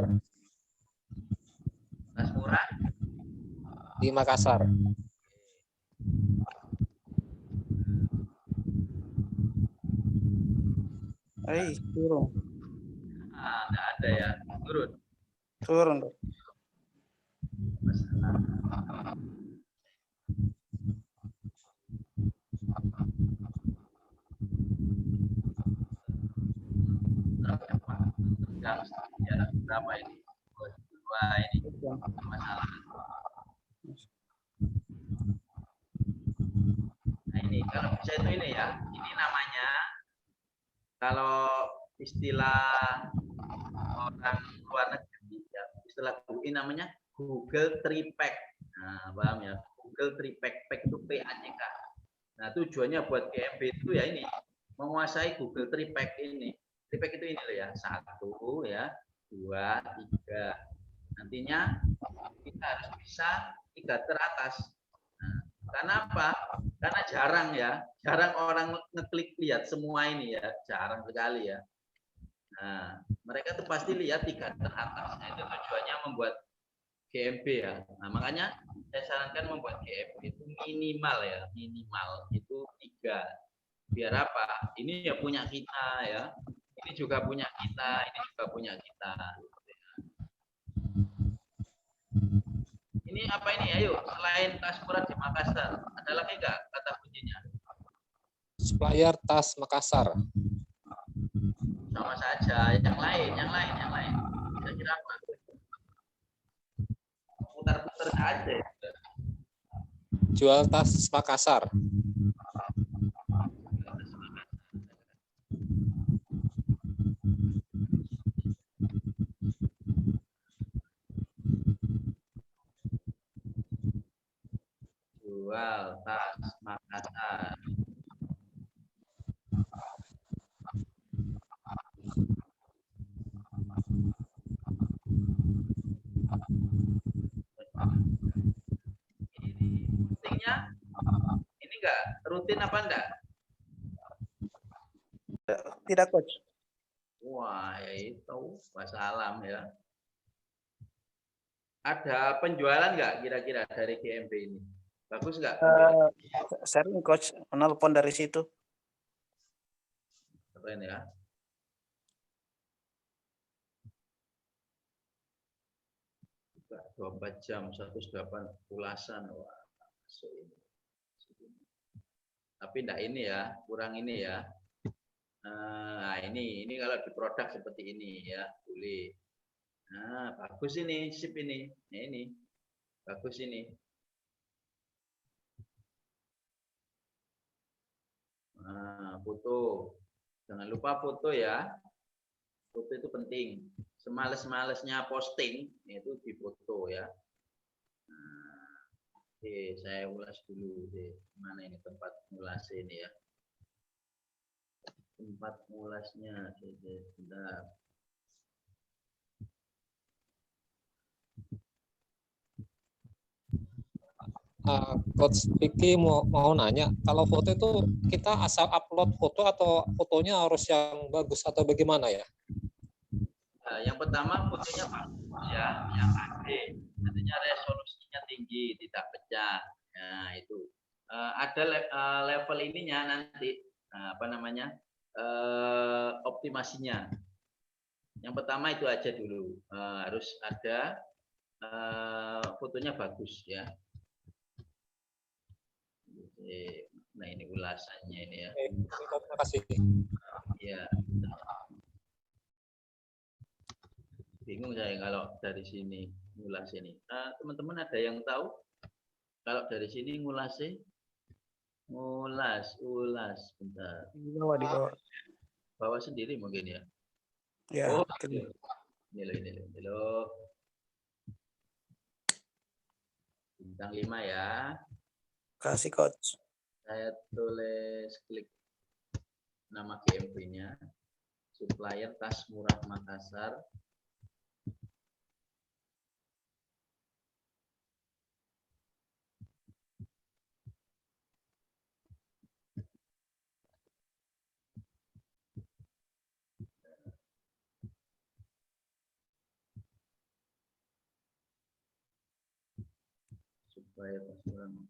Tas murah Di Makassar. Turun. enggak ada ya. Turun. Turun. Ya, berapa ini? Wah, ini masalah. Nah, ini kalau bisa itu ini ya. Ini namanya kalau istilah orang luar negeri ya, istilah ini namanya Google Tripack. Nah, paham ya? Google Tripack, pack itu PACK. Nah, tujuannya buat GMB itu ya ini, menguasai Google Tripack ini. Tripack itu ini loh ya, 1 ya, 2, 3. Nantinya kita harus bisa 3 teratas. Nah, karena apa? Karena jarang orang ngeklik lihat semua ini ya, jarang sekali ya. Nah, mereka tuh pasti lihat 3 teratas. Nah, itu tujuannya membuat GMB ya. Nah, makanya saya sarankan membuat GMB itu minimal ya, minimal itu 3. Biar apa? Ini ya punya kita ya. Ini juga punya kita, ini juga punya kita. Ini apa ini? Ayo, selain tas murah di Makassar, ada lagi nggak kata kuncinya? Supplier tas Makassar. Sama saja. Yang lain. Kira-kira apa? Putar-putar aja. Jual tas Makassar. Jual tas Makassar. Ini pentingnya, ini enggak rutin apa enggak? Tidak coach. Wah, ya itu wassalam ya. Ada penjualan nggak kira-kira dari GMB ini? Bagus nggak? Sering coach menelpon dari situ. Keren ya. Buka 24 jam, 108 ulasan. Wah, masuk ini. Tapi enggak ini ya, kurang ini ya. Nah, ini kalau di produk seperti ini ya, boleh. Nah, bagus ini, sip ini. Nah, ini. Bagus ini. Nah, foto. Jangan lupa foto ya. Foto itu penting. Semales-malesnya posting, itu di foto ya. Nah, oke, saya ulas dulu deh. Mana ini tempat ulas ini ya. Tempat ulasnya. Sebentar. Coach Vicky mau nanya, kalau foto itu kita asal upload foto atau fotonya harus yang bagus atau bagaimana ya? Nah, yang pertama fotonya bagus ya, yang HD, artinya resolusinya tinggi, tidak pecah. Nah itu ada level ininya nanti apa namanya optimasinya. Yang pertama itu aja dulu harus ada fotonya bagus ya. Nah ini ulasannya ini ya. Terima kasih. Ya. Bingung saya kalau dari sini ngulas ini. Teman-teman ada yang tahu kalau dari sini ngulasnya Ulas, bentar. Di bawah, di bawah. Bawa sendiri mungkin ya. Ya, Oh, kedua. ini loh. Bintang 5 ya. Kasih coach. Saya tulis klik nama GMP-nya. Supplier Tas Murah Makassar. Supplier Tas Murah Makassar.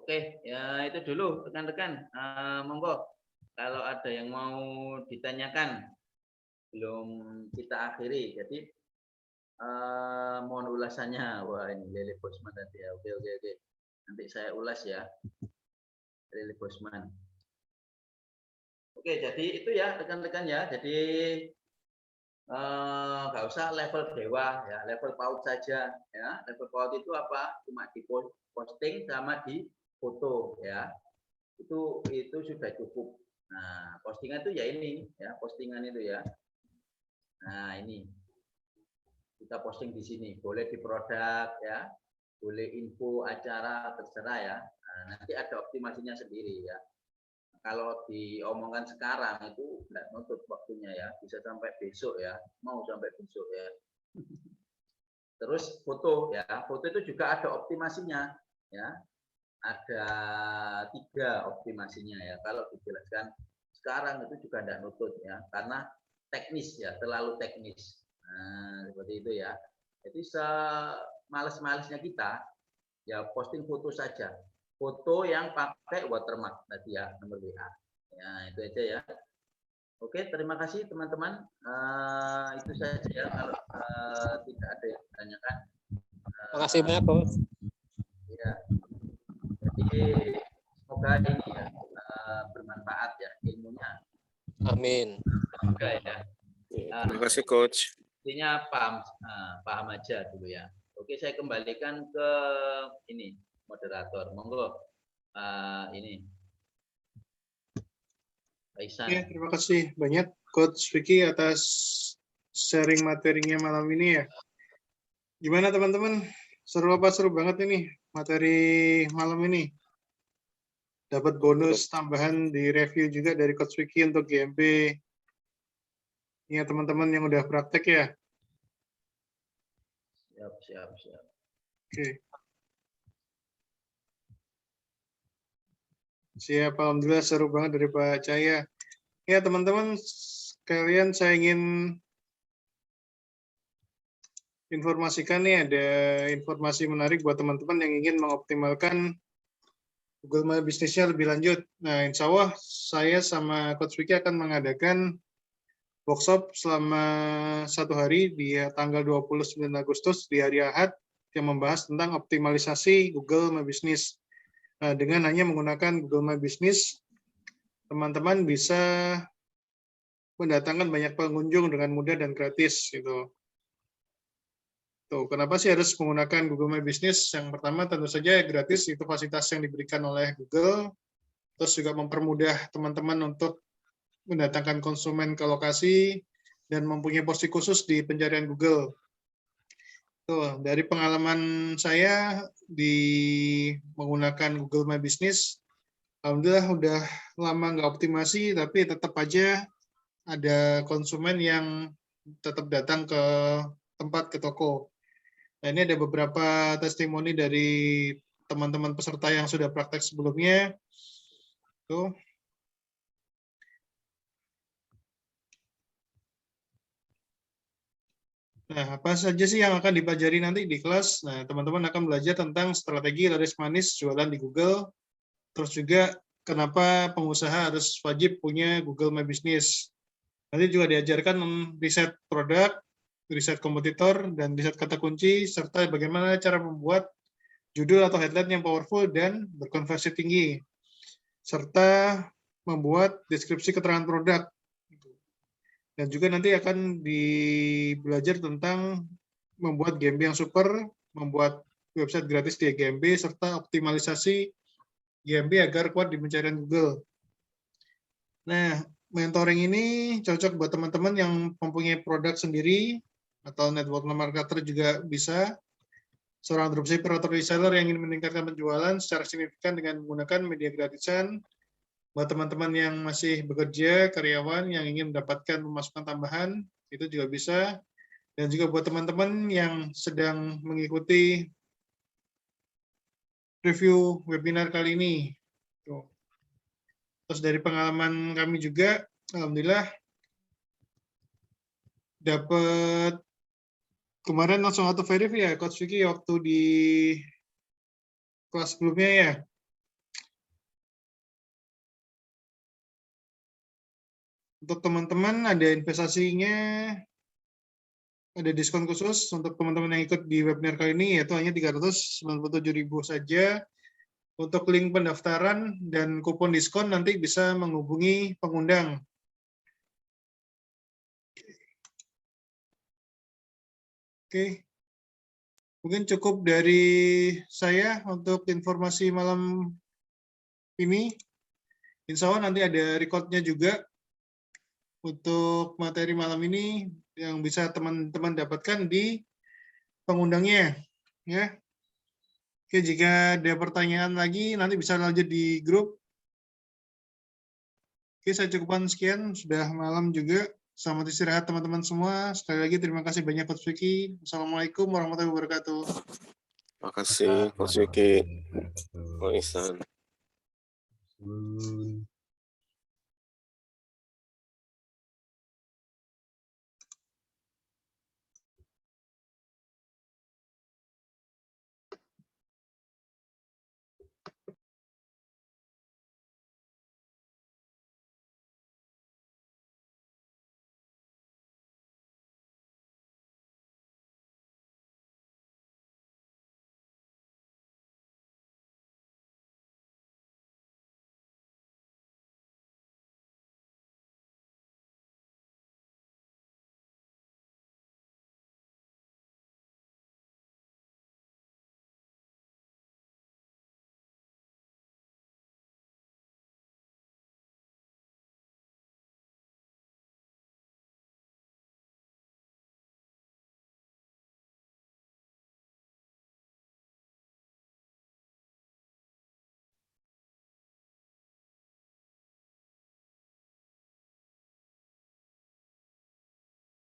Oke, ya itu dulu rekan-rekan. Monggo kalau ada yang mau ditanyakan belum kita akhiri. Jadi mohon ulasannya. Wah, ini Lili Bosman tadi ya. Oke. Nanti saya ulas ya. Lili Bosman. Oke, jadi itu ya rekan-rekan ya. Jadi nggak usah level dewa ya, level PAUD saja ya. Level PAUD itu apa? Cuma di posting sama di foto ya. Itu sudah cukup. Nah, postingan itu ya ini ya, postingan itu ya. Nah, ini kita posting di sini, boleh di produk ya, boleh info acara terserah ya. Nah, nanti ada optimasinya sendiri ya. Kalau diomongkan sekarang itu nggak nutup waktunya ya, bisa sampai besok ya, mau sampai besok ya. Terus foto ya, foto itu juga ada optimasinya ya. Ada 3 optimasinya ya. Kalau dijelaskan sekarang itu juga tidak nutut ya, karena teknis ya, terlalu teknis. Nah, seperti itu ya. Jadi semales-malesnya kita ya posting foto saja. Foto yang pakai watermark tadi ya, nomor WA. Ya, itu aja ya. Oke, terima kasih teman-teman. Itu saja ya, kalau tidak ada yang ditanyakan. Terima kasih banyak, Coach. Ya. Jadi semoga ini ya bermanfaat ya ilmunya. Amin. Semoga ya. Terima kasih, Coach. Intinya paham aja dulu ya. Oke, saya kembalikan ke ini moderator. Monggo. Ini. Aisan. Ya, terima kasih banyak Coach Vicky atas sharing materinya malam ini ya. Gimana teman-teman? Seru apa? Seru banget ini materi malam ini. Dapat bonus tambahan di review juga dari Coach Vicky untuk GMP. Ya teman-teman yang udah praktek ya. Siap. Oke. Siap, alhamdulillah seru banget dari Pak Cahya. Ya teman-teman sekalian, saya ingin informasikan nih, ada informasi menarik buat teman-teman yang ingin mengoptimalkan Google My Business-nya lebih lanjut. Nah, insya Allah saya sama Coach Vicky akan mengadakan workshop selama 1 hari di tanggal 29 Agustus di hari Ahad yang membahas tentang optimalisasi Google My Business. Nah, dengan hanya menggunakan Google My Business, teman-teman bisa mendatangkan banyak pengunjung dengan mudah dan gratis gitu. Tuh, kenapa sih harus menggunakan Google My Business? Yang pertama tentu saja gratis, itu fasilitas yang diberikan oleh Google. Terus juga mempermudah teman-teman untuk mendatangkan konsumen ke lokasi dan mempunyai posisi khusus di pencarian Google. Tuh, dari pengalaman saya di menggunakan Google My Business, alhamdulillah udah lama nggak optimasi, tapi tetap aja ada konsumen yang tetap datang ke tempat, ke toko. Nah, ini ada beberapa testimoni dari teman-teman peserta yang sudah praktek sebelumnya. Tuh. Nah, apa saja sih yang akan dipelajari nanti di kelas? Nah, teman-teman akan belajar tentang strategi laris manis jualan di Google. Terus juga kenapa pengusaha harus wajib punya Google My Business. Nanti juga diajarkan riset produk, riset kompetitor, dan riset kata kunci, serta bagaimana cara membuat judul atau headline yang powerful dan berkonversi tinggi, serta membuat deskripsi keterangan produk. Dan juga nanti akan belajar tentang membuat GMB yang super, membuat website gratis di GMB, serta optimalisasi GMB agar kuat di pencarian Google. Nah, mentoring ini cocok buat teman-teman yang mempunyai produk sendiri, atau network marketer juga bisa, seorang dropshipper atau reseller yang ingin meningkatkan penjualan secara signifikan dengan menggunakan media gratisan, buat teman-teman yang masih bekerja, karyawan yang ingin mendapatkan pemasukan tambahan, itu juga bisa. Dan juga buat teman-teman yang sedang mengikuti review webinar kali ini. Tuh. Terus dari pengalaman kami juga, alhamdulillah dapat kemarin langsung auto verify ya, Coach Vicky, waktu di kelas sebelumnya ya. Untuk teman-teman ada investasinya, ada diskon khusus untuk teman-teman yang ikut di webinar kali ini, yaitu hanya 397.000 saja. Untuk link pendaftaran dan kupon diskon nanti bisa menghubungi pengundang. Oke, mungkin cukup dari saya untuk informasi malam ini. Insya Allah nanti ada recordnya juga untuk materi malam ini yang bisa teman-teman dapatkan di pengundangnya. Ya. Oke, jika ada pertanyaan lagi, nanti bisa lanjut di grup. Oke, saya cukupkan sekian. Sudah malam juga. Selamat istirahat teman-teman semua. Sekali lagi terima kasih banyak Coach Vicky. Assalamualaikum warahmatullahi wabarakatuh. Terima kasih, Coach Vicky. Bang Ihsan.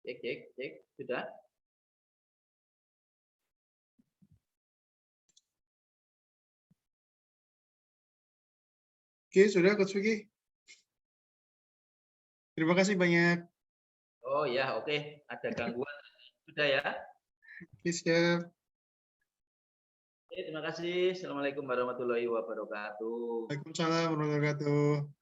Cek, sudah? Oke, sudah Coach Vicky. Terima kasih banyak. Oh ya, oke. Ada gangguan sudah ya? Oke, siap. Oke, terima kasih. Assalamualaikum warahmatullahi wabarakatuh. Waalaikumsalam warahmatullahi wabarakatuh.